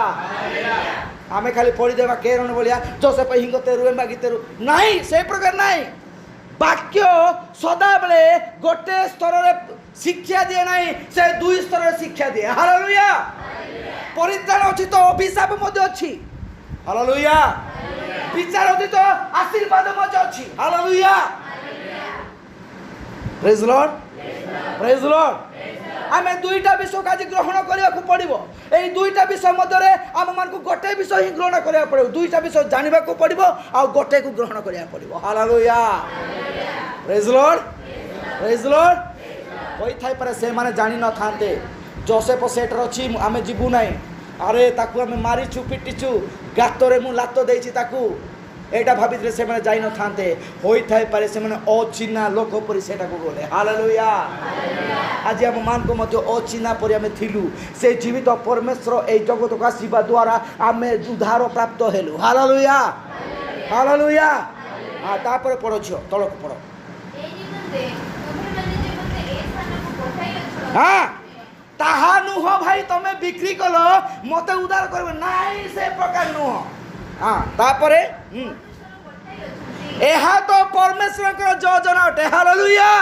ଆମେ ଖାଲି ପଢ଼ିଦେବା କେରଣ ଭଳିଆ ଯୋସେଫ ହିଙ୍ଗତେରୁ ଏମ୍ବାଗିତେରୁ, ନାହିଁ ସେ ପ୍ରକାର ନାହିଁ। ବାକ୍ୟ ସଦାବେଳେ ଗୋଟେ ସ୍ତରରେ ଶିକ୍ଷା ଦିଏ ନାହିଁ, ସେ ଦୁଇ ସ୍ତରରେ ଶିକ୍ଷା ଦିଏ। ହାଲେଲୁୟା। ପରିତ୍ରାଣ ଅଛି ତ ଅଭିଶାପ ମଧ୍ୟ ଅଛି। ହାଲେଲୁୟା। ବିଚାରାଧୀନ ଆଶୀର୍ବାଦ ମଧ୍ୟ ଅଛି। ହାଲେଲୁୟା। ପ୍ରେଜ୍ ଲର୍ଡ, ପ୍ରେଜ୍ ଲର୍ଡ। ଆମେ ଦୁଇଟା ବିଷୟକୁ ଆଜି ଗ୍ରହଣ କରିବାକୁ ପଡ଼ିବ। ଏଇ ଦୁଇଟା ବିଷୟ ମଧ୍ୟରେ ଆମମାନଙ୍କୁ ଗୋଟେ ବିଷୟ ହିଁ ଗ୍ରହଣ କରିବାକୁ ପଡ଼ିବ। ଦୁଇଟା ବିଷୟ ଜାଣିବାକୁ ପଡ଼ିବ ଆଉ ଗୋଟେକୁ ଗ୍ରହଣ କରିବାକୁ ପଡ଼ିବ। ହାଲେଲୁୟା। ପ୍ରେଜ୍ ଲର୍ଡ, ପ୍ରେଜ୍ ଲର୍ଡ। ହୋଇଥାଇପାରେ ସେମାନେ ଜାଣିନଥାନ୍ତେ ଯୋସେଫ ସେଠାରେ ଅଛି, ଆମେ ଯିବୁ ନାହିଁ, ଆରେ ତାକୁ ଆମେ ମାରିଛୁ ପିଟିଛୁ, ଗାତରେ ମୁଁ ଲାତ ଦେଇଛି ତାକୁ, ଏଇଟା ଭାବିଥିଲେ ସେମାନେ ଯାଇନଥାନ୍ତେ। ହୋଇଥାଇପାରେ ସେମାନେ ଅଚିହ୍ନା ଲୋକ ପରି ସେଟାକୁ ଗଲେ। ହାଲେଲୁୟା। ଆଜି ଆମ ମାନଙ୍କୁ ମଧ୍ୟ ଅଚିହ୍ନା ପରି ଆମେ ଥିଲୁ। ସେ ଜୀବିତ ପରମେଶ୍ୱର ଏଇ ଜଗତକୁ ଆସିବା ଦ୍ୱାରା ଆମେ ଉଦ୍ଧାର ପ୍ରାପ୍ତ ହେଲୁ। Hallelujah, hallelujah. ତାପରେ ପଢ଼ ଝିଅ, ତଳକୁ ପଢ଼। ହଁ, ତାହା ନୁହଁ ଭାଇ ତମେ ବିକ୍ରି କଲ ମତେ ଉଦ୍ଧାର କରିବ ନାହିଁ, ସେ ପ୍ରକାର ନୁହଁ। ହଁ, ତାପରେ ଏହା ତ ପରମେଶ୍ୱରଙ୍କର ଯୋଜନା ଅଟେ। ହାଲେଲୁୟା।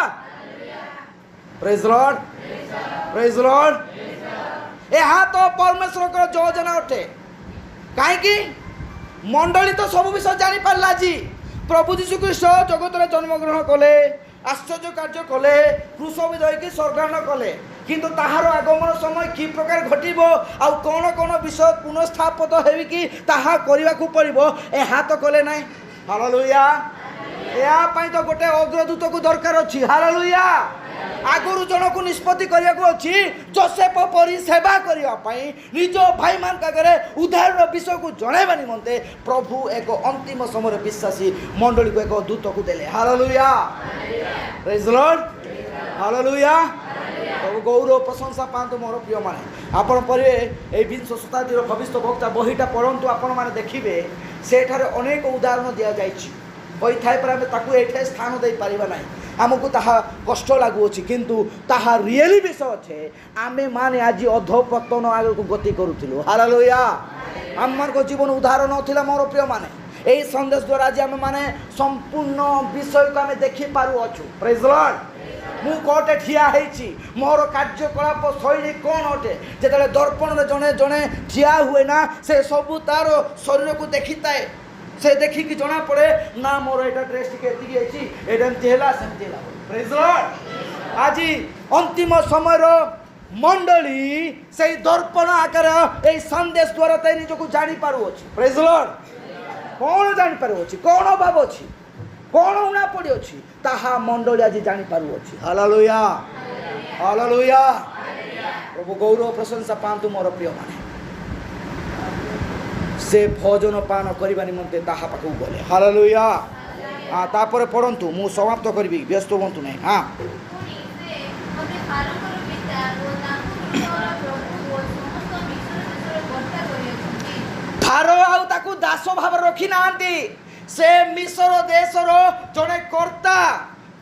ପ୍ରେଜ୍ ଲର୍ଡ, ପ୍ରେଜ୍ ଲର୍ଡ। ଏହା ତ ପରମେଶ୍ୱରଙ୍କର ଯୋଜନା ଅଟେ। କାହିଁକି? ମଣ୍ଡଳୀ ତ ସବୁ ବିଷୟ ଜାଣିପାରିଲା। ଆଜି ପ୍ରଭୁ ଯୀଶୁ ଖ୍ରୀଷ୍ଟ ଜଗତରେ ଜନ୍ମଗ୍ରହଣ କଲେ, ଆଶ୍ଚର୍ଯ୍ୟ କାର୍ଯ୍ୟ କଲେ, କ୍ରୁଶବିଦ୍ଧ ହୋଇକି ସ୍ୱର୍ଗାରୋହଣ କଲେ, କିନ୍ତୁ ତାହାର ଆଗମନ ସମୟ କି ପ୍ରକାର ଘଟିବ ଆଉ କ'ଣ କ'ଣ ବିଷୟ ପୁନଃସ୍ଥାପିତ ହେବିକି ତାହା କରିବାକୁ ପଡ଼ିବ, ଏହା ତ କଲେ ନାହିଁ। ହାଲେଲୁୟା। ଏହା ପାଇଁ ତ ଗୋଟେ ଅଗ୍ରଦୂତକୁ ଦରକାର ଅଛି। ହାଲେଲୁୟା। ଆଗରୁ ଜଣକୁ ନିଷ୍ପତ୍ତି କରିବାକୁ ଅଛି ଯୋସେଫ ପରି ସେବା କରିବା ପାଇଁ, ନିଜ ଭାଇମାନଙ୍କ ଆଗରେ ଉଦ୍ଧାରର ବିଷୟକୁ ଜଣାଇବା ନିମନ୍ତେ ପ୍ରଭୁ ଏକ ଅନ୍ତିମ ସମୟରେ ବିଶ୍ୱାସୀ ମଣ୍ଡଳୀକୁ ଏକ ଦୂତକୁ ଦେଲେ। ହାଲେଲୁୟା। ପ୍ରେଜ୍ ଲର୍ଡ, ହାଲେଲୁୟା। ପ୍ରଭୁ ଗୌରବ ପ୍ରଶଂସା ପାଆନ୍ତୁ ମୋର ପ୍ରିୟମାନେ। ଆପଣ ପରେ ଏଇ ବିଂଶ ଶତାବ୍ଦୀର ଭବିଷ୍ୟତ ବକ୍ତା ବହିଟା ପଢ଼ନ୍ତୁ, ଆପଣମାନେ ଦେଖିବେ ସେଠାରେ ଅନେକ ଉଦାହରଣ ଦିଆଯାଇଛି। ହୋଇଥାଇପାରେ ଆମେ ତାକୁ ଏଇଠି ସ୍ଥାନ ଦେଇପାରିବା ନାହିଁ, ଆମକୁ ତାହା କଷ୍ଟ ଲାଗୁଅଛି, କିନ୍ତୁ ତାହା ରିଏଲି ବିଷୟ ଅଛେ। ଆମେମାନେ ଆଜି ଅଧପତନ ଆଗକୁ ଗତି କରୁଥିଲୁ। ହାଲେଲୁୟା। ଆମମାନଙ୍କ ଜୀବନ ଉଦ୍ଧାର ନଥିଲା ମୋର ପ୍ରିୟମାନେ। ଏହି ସନ୍ଦେଶ ଦ୍ୱାରା ଆଜି ଆମେମାନେ ସମ୍ପୂର୍ଣ୍ଣ ବିଷୟକୁ ଆମେ ଦେଖିପାରୁଅଛୁ। ପ୍ରେଜ୍ ଲର୍ଡ। ମୁଁ କୋଉଠି ଠିଆ ହେଇଛି, ମୋର କାର୍ଯ୍ୟକଳାପ ଶୈଳୀ କ'ଣ ଅଟେ। ଯେତେବେଳେ ଦର୍ପଣରେ ଜଣେ ଜଣେ ଠିଆ ହୁଏ ନା, ସେ ସବୁ ତାର ଶରୀରକୁ ଦେଖିଥାଏ। ସେ ଦେଖିକି ଜଣାପଡ଼େ ନା ମୋର ଏଇଟା ଡ୍ରେସ୍ ଟିକେ ଏତିକି ହେଇଛି, ଏଇଟା ଏମିତି ହେଲା ସେମିତି ହେଲା। ପ୍ରେଜ୍ ଲର୍ଡ। ଆଜି ଅନ୍ତିମ ସମୟର ମଣ୍ଡଳୀ ସେଇ ଦର୍ପଣ ଆକାର ଏଇ ସନ୍ଦେଶ ଦ୍ୱାରା ତା ନିଜକୁ ଜାଣିପାରୁଅଛି। ପ୍ରେଜ୍ ଲର୍ଡ। କ'ଣ ଜାଣିପାରୁଅଛି, କ'ଣ ଭାବୁଅଛି, କ'ଣ ଉଣା ପଡ଼ିଅଛି, ତାହା ମଣ୍ଡଳୀ ଆଜି ଜାଣିପାରୁଅଛି। Hallelujah, hallelujah. ପ୍ରଭୁ ଗୌରବ ପ୍ରଶଂସା ପାଆନ୍ତୁ ମୋର ପ୍ରିୟମାନେ। ସେ ଭୋଜନ ପାନ କରିବା ନିମନ୍ତେ ତାହା ପାଖକୁ ଗଲେ। ହାଲେଲୁୟା। ତାପରେ ପଢ଼ନ୍ତୁ, ମୁଁ ସମାପ୍ତ କରିବି, ବ୍ୟସ୍ତ ହୁଅନ୍ତୁ ନାହିଁ। ହଁ, ଫାରୋ ଆଉ ତାକୁ ଦାସ ଭାବରେ ରଖି ନାହାନ୍ତି। ସେ ମିଶର ଦେଶର ଜଣେ କର୍ତ୍ତା,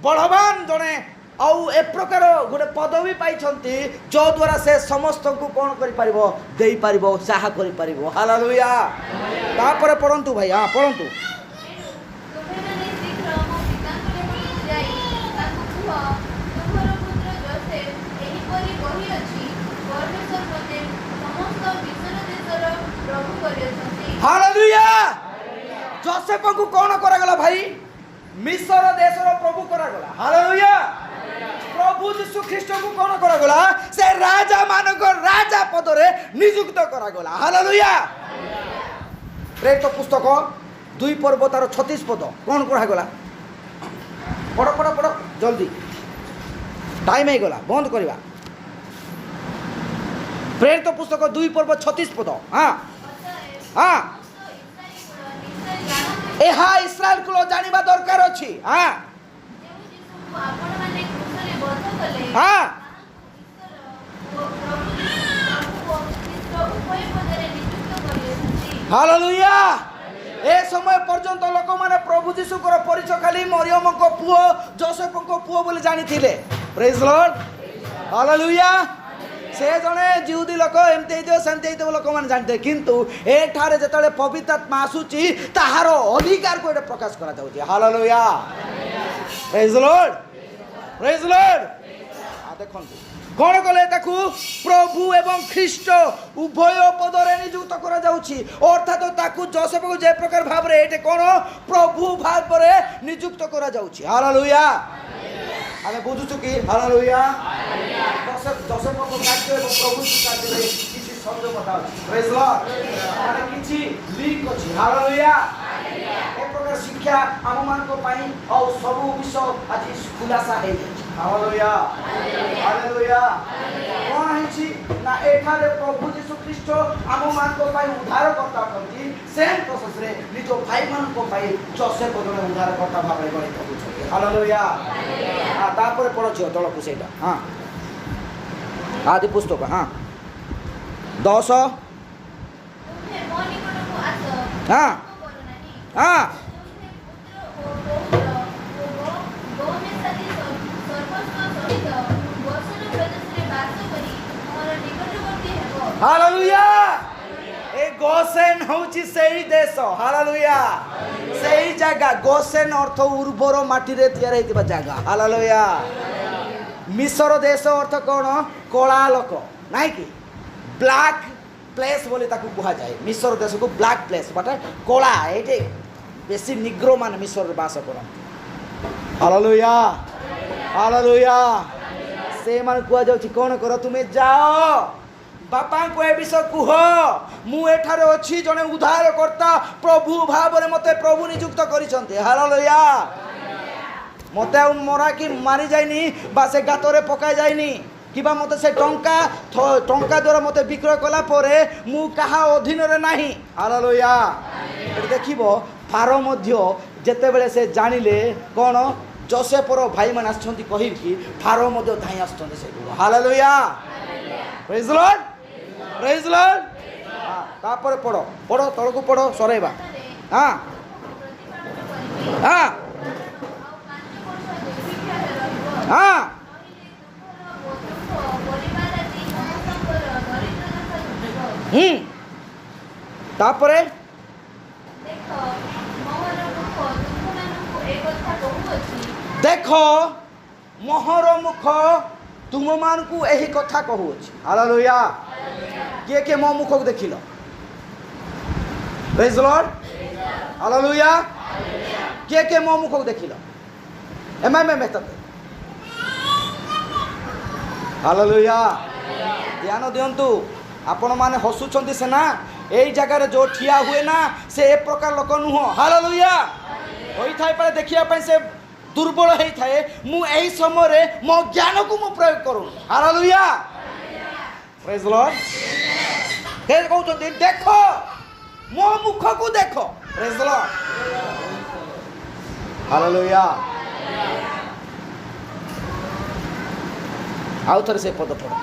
ବଳବାନ ଜଣେ, ଆଉ ଏ ପ୍ରକାର ଗୋଟେ ପଦବୀ ପାଇଛନ୍ତି ଯଦ୍ୱାରା ସେ ସମସ୍ତଙ୍କୁ କ'ଣ କରିପାରିବ, ଦେଇପାରିବ, ସାହା କରିପାରିବ। ହାଲେଲୁୟା। ତାପରେ ପଢ଼ନ୍ତୁ ଭାଇ, ହଁ ପଢ଼ନ୍ତୁ। ହାଲେଲୁୟା। ଯୋସେଫଙ୍କୁ କ'ଣ କରାଗଲା ଭାଇ? ମିଶର ଦେଶର ପ୍ରଭୁ କରାଗଲା। ହାଲେଲୁୟା। ପ୍ରଭୁ ଯୀଶୁ ଖ୍ରୀଷ୍ଟଙ୍କୁ କ'ଣ କରାଗଲା? ସେ ରାଜା ମାନଙ୍କ ରାଜା ପଦରେ ନିଯୁକ୍ତ କରାଗଲା। ହାଲେଲୁୟା। ପ୍ରେରିତ ପୁସ୍ତକ 2 ପର୍ବ ତାର 36 ପଦ କ'ଣ କରାଗଲା? ପଢ଼ ପଢ଼ ପଢ଼ ଜଲ୍ଦି, ଟାଇମ୍ ହେଇଗଲା, ବନ୍ଦ କରିବା। ପ୍ରେରିତ ପୁସ୍ତକ 2 ପର୍ବ 36 ପଦ। ହଁ ହଁ, ଏହା ଇସ୍ରାଏଲ କୁଳ ଜାଣିବା ଦରକାର ଅଛି। ହଁ ହଁ, ହାଲେଲୁୟା। ए समय पर्यंत लोक माने प्रभु जीशुकर परिचय खाली मरियम को पुओ जोसेफ को पुओ बोली जानी थिले प्रेज लॉर्ड हालेलुया से जने जिहुदी लोक एमते जो सेमते तो लोक माने जानते किंतु एठारे जेतले पवित्र आत्मा आसुची ताहार अधिकार को प्रकाश करा जाउची हालेलुया प्रेज लॉर्ड आ देखंतु कौन कले ताकू प्रभु एवं ख्रीष्ट उभय पदरे नियुक्त करा जाउची अर्थात ताकू जोसेफ को जे प्रकार भाव रे एटे कोन प्रभु भाव रे नियुक्त करा जाउची हालेलुया आमे बुझुछु कि हालेलुया जोसेफ को कार्य एवं प्रभु को कार्य रे किछि संयोग था प्रेज लॉर्ड माने किछि लिंक अछि हालेलुया ए प्रकार शिक्षा हम मान को पाई और सब विषय आज खुलासा हे हालेलुया हालेलुया कौन है ना एठारे प्रभु यीशु ख्रीष्ट आम मान को पाई उद्धार करता करती सेम प्रोसेस रे निजो भाई मान को पाई जोसेफ को जने उद्धार करता भाबरे गणित होछे हालेलुया आ तापर पढो तळ को सेटा हां आदि पुस्तक हां 10 हां हां हालेलुया ए गोसेन होची सेही देश हालेलुया सेही जगह गोसेन अर्थ उर्वर माटी रे तयार हेतिबा जगह हालेलुया मिस्र देश अर्थ कोन कोला लोक नाही कि ब्लैक प्लेस बोली ताकू कुहा जाए मिस्र देश को ब्लैक प्लेस बट कोला एटे बेसी निग्रो मान मिस्र रे बास करन हालेलुया हालेलुया से मान कुहा जाउची कोन करो तुमे जाओ बापा को ए विषय कुह मु एठारे अछि जने उद्धार करता प्रभु भाव रे मते प्रभु नियुक्त करिसंते हालेलुया मते मरा कि मारी जाइनी बा से गातरे पकाय जाइनी किबा मते से टंका द्वारा मते विक्रय कला परे मु कहा अधीन रे नाही हालेलुया देखिबो फारो मध्य जेते बेले से जानिले कोन जोसेफर भाई मान आछंती कहिर कि फारो मध्य धाई आछंती से हालेलुया प्रेज लॉर्ड हां तापर पढ़ो तळ को पढ़ो सरेबा हां हां हां तापर देखो मोहर मुख तुम मान को यही कथा कहू अछि हालेलुया के मो मुख को देखिलो प्रेज लॉर्ड हालेलुया के मो मुख को देखिलो एम मेतते हालेलुया ध्यान दियंतु आपण माने हसुचंती से ना एई जगह रे जो ठिया हुए ना से ए प्रकार लोक नुह हालेलुया होई थाई पर देखिया पई से दुर्बल होई थाए मु एही समय रे मो ज्ञान को मु प्रयोग करू हालेलुया प्रेज लॉर्ड हे कहउचंती देखो मो मुख को देखो प्रेज लॉर्ड हालेलुया आउ थरे से पद पढ़ो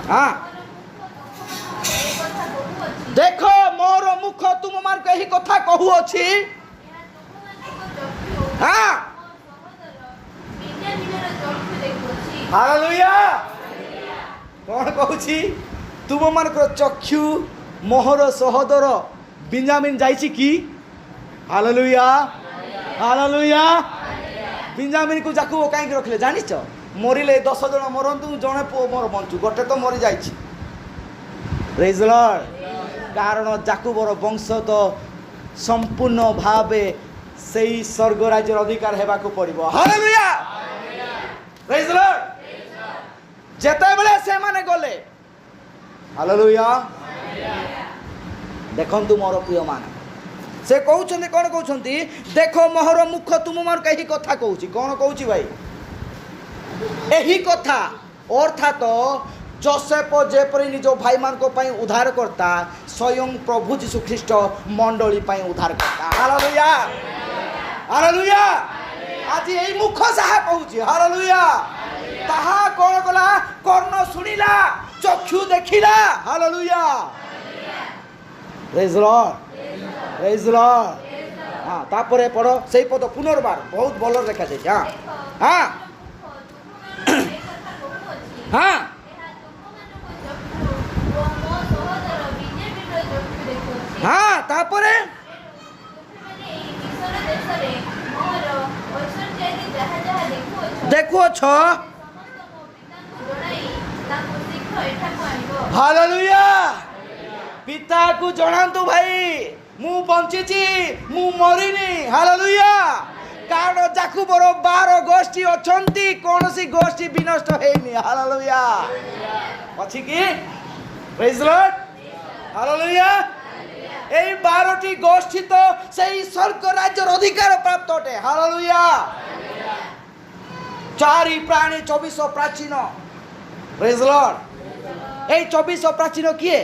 हां देखो मोर मुख तुम मान कही कथा कहू अछि हां हालेलुया कौन कहूची तुम मान को चक्षु मोहर सहोदर बिंजामिन जाइछि कि हालेलुया हालेलुया बिंजामिन को जाकू काई के रखले जानिछ मरिले 10 जन मरंतु जने पो मोर बंचु गोटे तो मरि जाइछि प्रेज लॉर्ड कारण जाकुबर वंश तो संपूर्ण भावे सेही स्वर्ग राज्य अधिकार हेबा को पड़िबो हालेलुया प्रेज लॉर्ड जेते बेले से माने गले हालेलुया देखंतु मोर प्रिय मान से कहउछन्ती कोन कहउछन्ती देखो मोहर मुख तुम मान कही कथा कहउछि कोन कहउछि भाई एही कथा अर्थात जोसेफ जेपरी निजो भाई मान को पाई उद्धार करता स्वयं प्रभु यीशु ख्रीष्ट मंडली पाई उद्धार करता हालेलुया हालेलुया आज एही मुख साहा कहउछि हालेलुया ताहा कोन कला कर्ण सुनिला चक्षु देखिला hallelujah praise lord praise Lord. हाँ तापर पढ़ से पद पुनर्बार बहुत भल देखा जाए। हाँ हाँ हाँ हाँ तापर देखु छ हालेलुया। पिता को जणांतु भाई मु बंचिची मु मरिनी। हालेलुया। कारण जाकुबर 12 गोष्ठी अछंती कौन सी गोष्ठी विनष्ट हेनी। हालेलुया अछि कि प्रेज लॉर्ड। हालेलुया। এই 12টি গোষ্ঠী তো সেই স্বর্গ রাজ্যের অধিকার প্রাপ্ত অটে। হালেলুয়া। চারি প্রাণী 24 প্রাচীন। Praise lord. এই 24 প্রাচীন কিয়ে?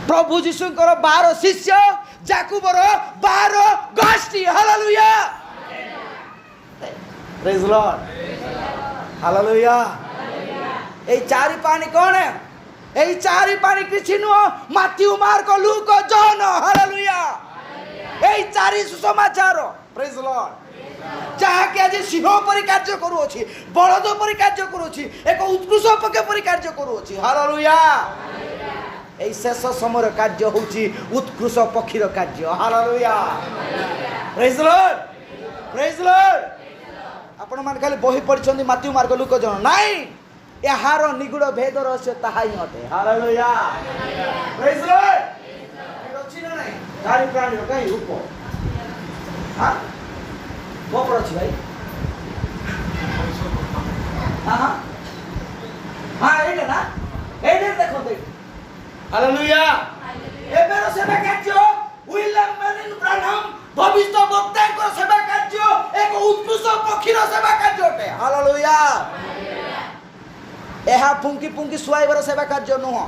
প্রভু যিশুଙ୍କର 12 শিষ্য যাকুবর 12 গোষ্ঠী। হালেলুয়া। Praise lord. হালেলুয়া। এই চারি প্রাণী কোন? এই চারি পানি কিছু নুহ Matthew Mark Luke John. Hallelujah. এই চারি সুসমাচার প্রেজ লর্ড যাহাকে আজ সিংহ পরি কার্য করুছি বলদ পরি কার্য করুছি এক উৎকৃষ্ট পক্ষে পরি কার্য করুছি। হালেলুয়া। এই শেষ সময়ের কার্য হচ্ছে উৎকৃষ্ট পক্ষীর কার্য। Hallelujah. Praise lord. Praise lord. আপন মানে খালি বহি পড়ছেন মাথিউ মার্ক লুক জন নাই यार निगुड़ भेद रहस्य ताहा ही हटे। हालेलुया। Praise Lord. अछि न नाही चारि प्राणी रो कहीं रूप। हां कोपर अछि भाई। हां हां एटा ना एटा देखो दे। हालेलुया। एबेर सेवा कार्य विलियम मेरिन ब्रानम भविष्य वक्तांकर सेवा कार्य एक उत्कृष्ट पक्षीर सेवा कार्य हटे। हालेलुया। ଏହା ଫୁଙ୍କି ଫୁଙ୍କି ଶୁଆଇବାର ସେବା କାର୍ଯ୍ୟ ନୁହଁ।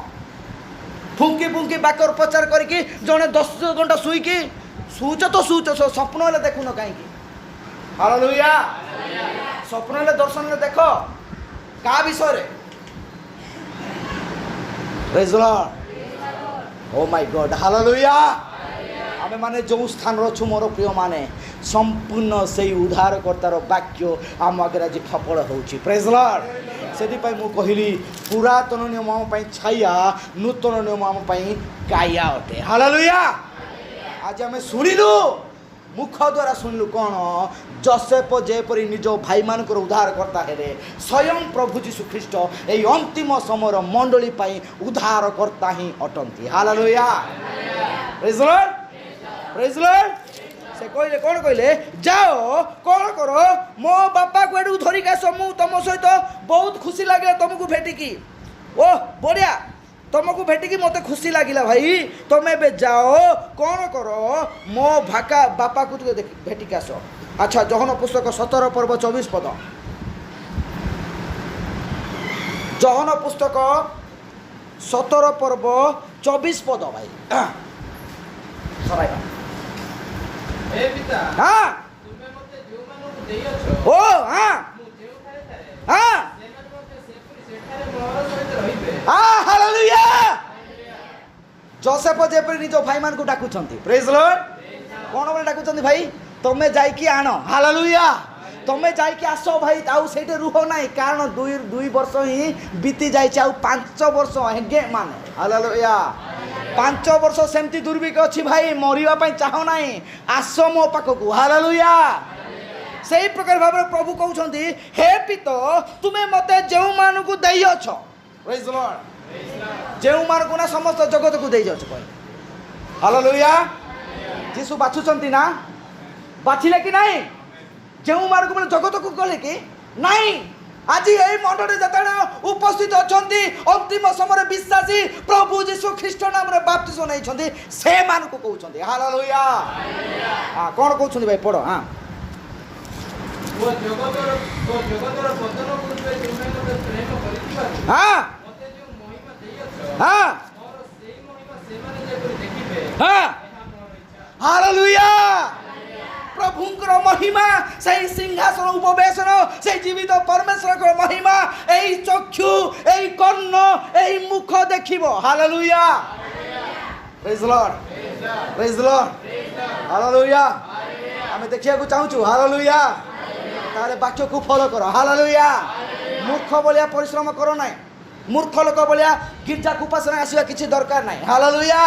ଫୁଙ୍କି ଫୁଙ୍କି ବାକର ପ୍ରଚାର କରିକି ଜଣେ 10 ଘଣ୍ଟା ଶୁଇକି ଶୁଉଛ ତ ଶୁଉଛ ସ୍ୱପ୍ନ ହେଲେ ଦେଖୁନ କାହିଁକି। ହାଲେଲୁୟା। ସ୍ୱପ୍ନ ହେଲେ ଦର୍ଶନରେ ଦେଖ କାହା ବିଷୟରେ? Praise lord. Oh my God. Hallelujah. ଆମେ ମାନେ ଯେଉଁ ସ୍ଥାନରେ ଅଛୁ ମୋର ପ୍ରିୟ ମାନେ ସମ୍ପୂର୍ଣ୍ଣ ସେଇ ଉଦ୍ଧାରକର୍ତ୍ତାର ବାକ୍ୟ ଆମ ଆଗରେ ଆଜି ଫପଳ ହେଉଛି। Praise Lord. ସେଥିପାଇଁ ମୁଁ କହିଲି ପୁରାତନ ନିୟମ ଆମ ପାଇଁ ଛାୟା ନୂତନ ନିୟମ ଆମ ପାଇଁ କାୟା ଅଟେ। ହାଲେଲୁୟା। ଆଜି ଆମେ ଶୁଣିଲୁ ମୁଖ ଦ୍ୱାରା ଶୁଣିଲୁ କ'ଣ? ଯୋସେଫ ଯେପରି ନିଜ ଭାଇମାନଙ୍କର ଉଦ୍ଧାରକର୍ତ୍ତା ହେଲେ ସ୍ୱୟଂ ପ୍ରଭୁ ଯୀଶୁ ଖ୍ରୀଷ୍ଟ ଏହି ଅନ୍ତିମ ସମୟର ମଣ୍ଡଳୀ ପାଇଁ ଉଦ୍ଧାରକର୍ତ୍ତା ହିଁ ଅଟନ୍ତି। Hallelujah. Praise Lord. Praise Lord. से कहले कौन कहले जाओ कौन करो मो बापा को एडू धरिक आस मु तुम सहित बहुत खुशी लगे तुमको भेटिकी। ओ बढ़िया तुमको भेटिकी मत खुशी लगिला भाई। तुम ए जाओ कौन करो मो भाका बापा को भेटिक आस। अच्छा जहन पुस्तक 17 पर्व 24 पद। जहन पुस्तक 17 पर्व 24 पद भाई सराइबा। हे पिता हाँ तुमे मते जो मानु देइयो ओ हाँ मु जेउ थारे थारे हाँ सेना मते सेपुरी सेठारे मोर सहित रहिबे। हालेलुया। जोसेफ जेपरि निज भाई मान को डाकुछंती। Praise Lord. कोन बोले डाकुछंती भाई तमे जाई की आनो। हालेलुया। तमे जाई की आसो भाई आउ सेठे रुह नाही कारण 2 वर्ष ही बीती जाई आउ 5 वर्ष हेगे माने। हालेलुया। 5 वर्ष सेमती दुर्भिक्ष अच्छी भाई मरिबा पई चाहो नाही आस मो पाखकू। हालेलुया। सही प्रकार भाव प्रभु कहउछंती हे पितो तुमे मते जेउ मानु को देई अछो। Praise Lord. जेउ मानु को ना समस्त जगत को देई जाछ कहि। हालेलुया। यीशु बाछुचंती ना बाछिले कि नाही? जेउ मानु को जगत को कहले कि नाही आज यही मंडली जतने उपस्थित अच्छा अंतिम समय विश्वासी प्रभु जीशु ख्रीष्ट नाम बाप्तिस्म नहीं से मान को कहते। हालेलुया। हाँ कौन कहते भाई पढ़। हाँ हाँ हाँ हाँ हालेलुया। प्रभुंकर महिमा से सिंहासन उपवेशन से जीवित परमेश्वर महिमा यही चक्षु यही कर्ण यही मुख देखिबो। Hallelujah. Praise lord, praise lord, hallelujah. आमे देखिया को चाहूछु, हालेलुया। तारे वाक्य को फॉलो करो, हालेलुया। मूर्ख बोलिया परिश्रम करो नाही, मूर्ख लोक बोलिया गिरजा को उपासना आसिया किछि दरकार नाही, हालेलुया।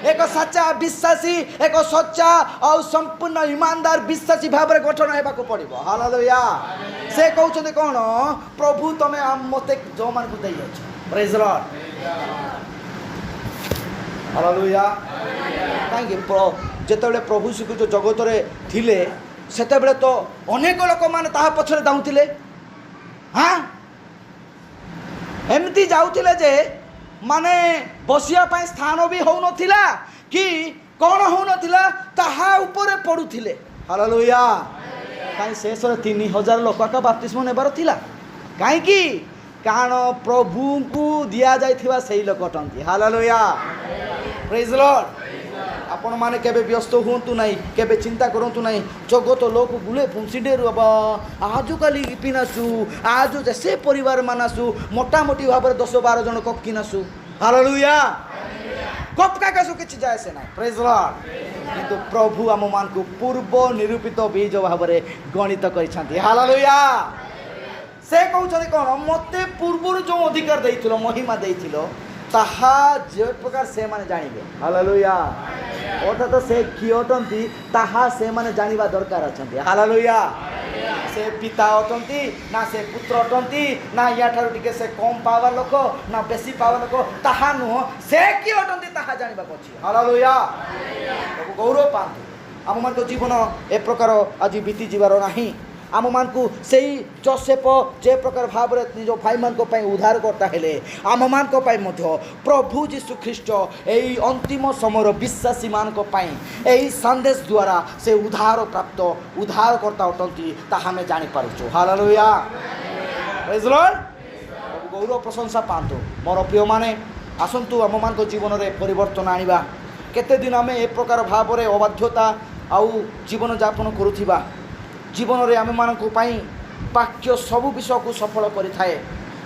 एक सच्चा विश्वासी, एक सच्चा और संपूर्ण ईमानदार विश्वासी भाव में गठन हेबा को पड़िबो, हालेलुया। से कहउछते कोन, प्रभु तमे मते जो मान को देई अछि, प्रेज लॉर्ड, हालेलुया। काहे जेतेबेले प्रभु श्री जो जगत रे थिले सेतेबेले तो अनेक लोक माने ताहा पछरे दाउथिले, हां एमती जाउथिले जे माने बसिया पाई स्थान भी हो नथिला कि कौन हो नथिला ताहा ऊपर पडुथिले, हालेलुया। काई शेष रे 3000 लोक का बपतिस्मा नेबार थिला, काहे कि कारण प्रभु को दिया जाइथिबा सेही लोक टंती, हालेलुया, प्रेज लॉर्ड। आपण माने केबे व्यस्त हुंतु नाही, केबे चिंता करंतु नाही। जगत लोक गुले फुंसिडे बाबा आजु काली पिनासु, आजु जसे परिवार मानासु मोटा मोटी भाबरे 10-12 जन कप किनासु, हालेलुया। कप का कसु किछि जाय से नाही, प्रेज लॉर्ड। किंतु प्रभु आम मान को पूर्व निरूपित बीज भाबरे गणित करिछांती, हालेलुया। से कहउछथि कोन, मते पूर्वरु जो अधिकार देइथिलो, महिमा देइथिलो, ताहा जे प्रकार से माने जानिबे, हालेलुया। अर्थात से कि अटंती ताहा से माने जानिबा दरकार अछंती, हालेलुया। से पिता अटंती ना से पुत्र अटंती ना या ठारू टिके से कम पावर लोक ना बेसी पावर लोक, ताहा नुह से कि अटंती ताहा जानिबा अछि, हालेलुया। प्रभु गौरव पांतु। आम मान को जीवन ए प्रकार आज बीती जीवार नाही। आम मान को सेही जोसेफ जे प्रकार भाव रे निज भाई मान को पई उद्धार करता हेले, आम मान को पई मध्य प्रभु यीशु ख्रीष्ट एई अंतिम समर विश्वासी मान को पई एई संदेश द्वारा से उद्धार प्राप्त उद्धार करता अटंती ताहा हमें जानि पारुछु, हालेलुया, प्रेज लॉर्ड। गौरव प्रशंसा पांतु। मोर प्रिय माने आसंतु आम मान को जीवन रे परिवर्तन आनिबा। केते दिन आमे ए प्रकार भाव रे अबाध्यता आउ जीवन यापन करूथिबा। जीवन रे आम मान को पाई वाक्य सबु विषय को सफल करि थाए।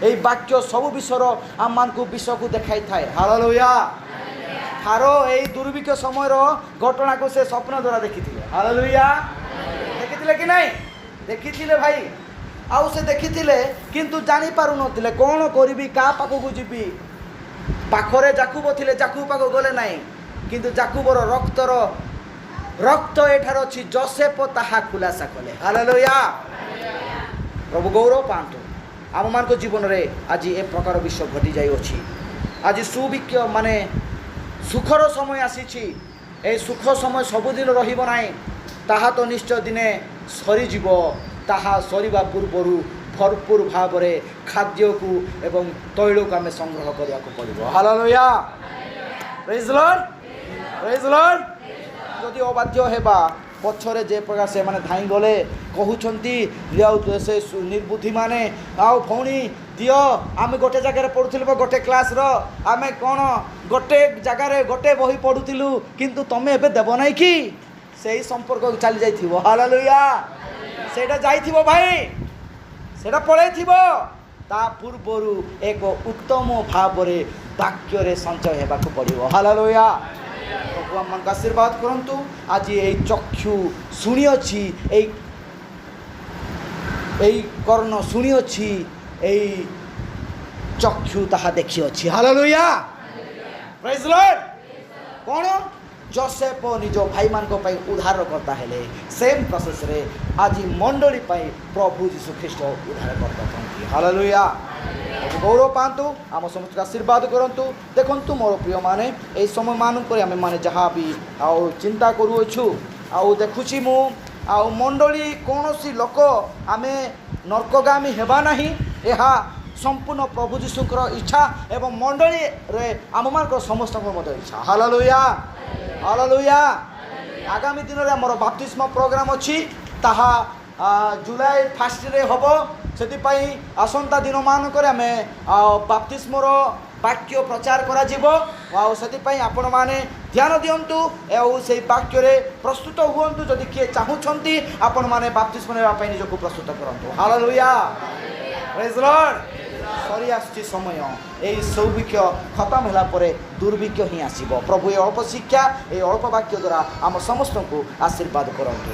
एई वाक्य सबु विषय आम मान को विषय को देखाई थाए, हालेलुया। थारो एई दुर्भिक्ष समय रो घटना को से स्वप्न द्वारा देखिथिले, हालेलुया। देखिथिले कि नहीं? देखिथिले भाई। आउ से देखिथिले किंतु जानि पारु नथिले कोन करिबी, का पाखो को जिबी। पाखरे जाकुब थिले, जाकुब पाखो गले नाही, किंतु जाकुबर रक्त एठार अछि, जोसेफ ताहा खुलासा कले, हालेलुया। प्रभु गौरव पांतु। आम मान को जीवन रे आज ए प्रकार विषय घटी जाई अछि। आज सुभिक्ष माने सुखर समय आसीछि। ए सुख समय सबुदिन रहिबो नाही, ताहा तो निश्चय दिने सरी जीवो। ताहा सरीबा पूर्वरु भरपूर भाव रे खाद्य को एवं तैल को आम संग्रह करिया को पड़िबो, hallelujah, praise lord, praise lord. जदि अबाध्य हेबा पछरे जे प्रकार से माने धाई गले कहउछंती लियाउ से निर्बुद्धि माने आउ भौणी दियो। आमे गोटे जगह रे पढुथिलबो, गोटे क्लास रो आमे कोन गोटे जगह रे गोटे बही पढुथिलु, किंतु तमे एबे देबो नै कि सेही संपर्क चली जाइथिबो, हालेलुया। सेटा जाइथिबो भाई, सेटा पळैथिबो। ता पूर्वरु एक उत्तम भाव रे वाक्य रे संचय हेबा को पड़िबो, हालेलुया। प्रभु आम मान आशीर्वाद करंतु। आज ये चक्षु शुणी अच्छी, कर्ण शुणी अच्छी, चक्षु ताहा देखी अच्छी, हालेलुया, प्रेज लॉर्ड। कौन जोसेफ निज भाई मान को पाई उद्धार करता हेले, सेम प्रोसेस रे आज मंडली पाई प्रभु यीशु ख्रीष्ट उद्धार करता हंती, हालेलुया। गौरव पांतु। आम समस्त आशीर्वाद करंतु। देखंतु मोर प्रिय माने ए समय मानक आम माने जहाँ भी आउ चिंता करूछु, आउ देखुछि मु आउ मंडली कौनसी लोक आमे नरकगामी हेबा नाही। एहा संपूर्ण प्रभु यीशुकर इच्छा एवं मंडली रे आम मानकर समस्त मत इच्छा, हालेलुया, हालेलुया। आगामी दिन रे हमर बपतिस्मा प्रोग्राम अछि, ताहा जुलाई 1 रे हबो। सेतिपाई आसंता दिन मानकर आमे बपतिस्मर वाक्य प्रचार करा जिवो। आउ सेतिपाई आपण माने ध्यान दियंतु एउ सेई वाक्य रे प्रस्तुत हुअंतु। जदि किए चाहुछंती आपण माने बपतिस्मा नेबा पई निजको प्रस्तुत करंतु, हालेलुया, प्रेज लॉर्ड। सरी आसुची समय यही सौभिक्ष खत्म होला परे दुर्भिक्ष ही आसीब प्रभु ये अल्प शिक्षा ये अल्प वाक्य द्वारा आम समस्त को आशीर्वाद करंतु।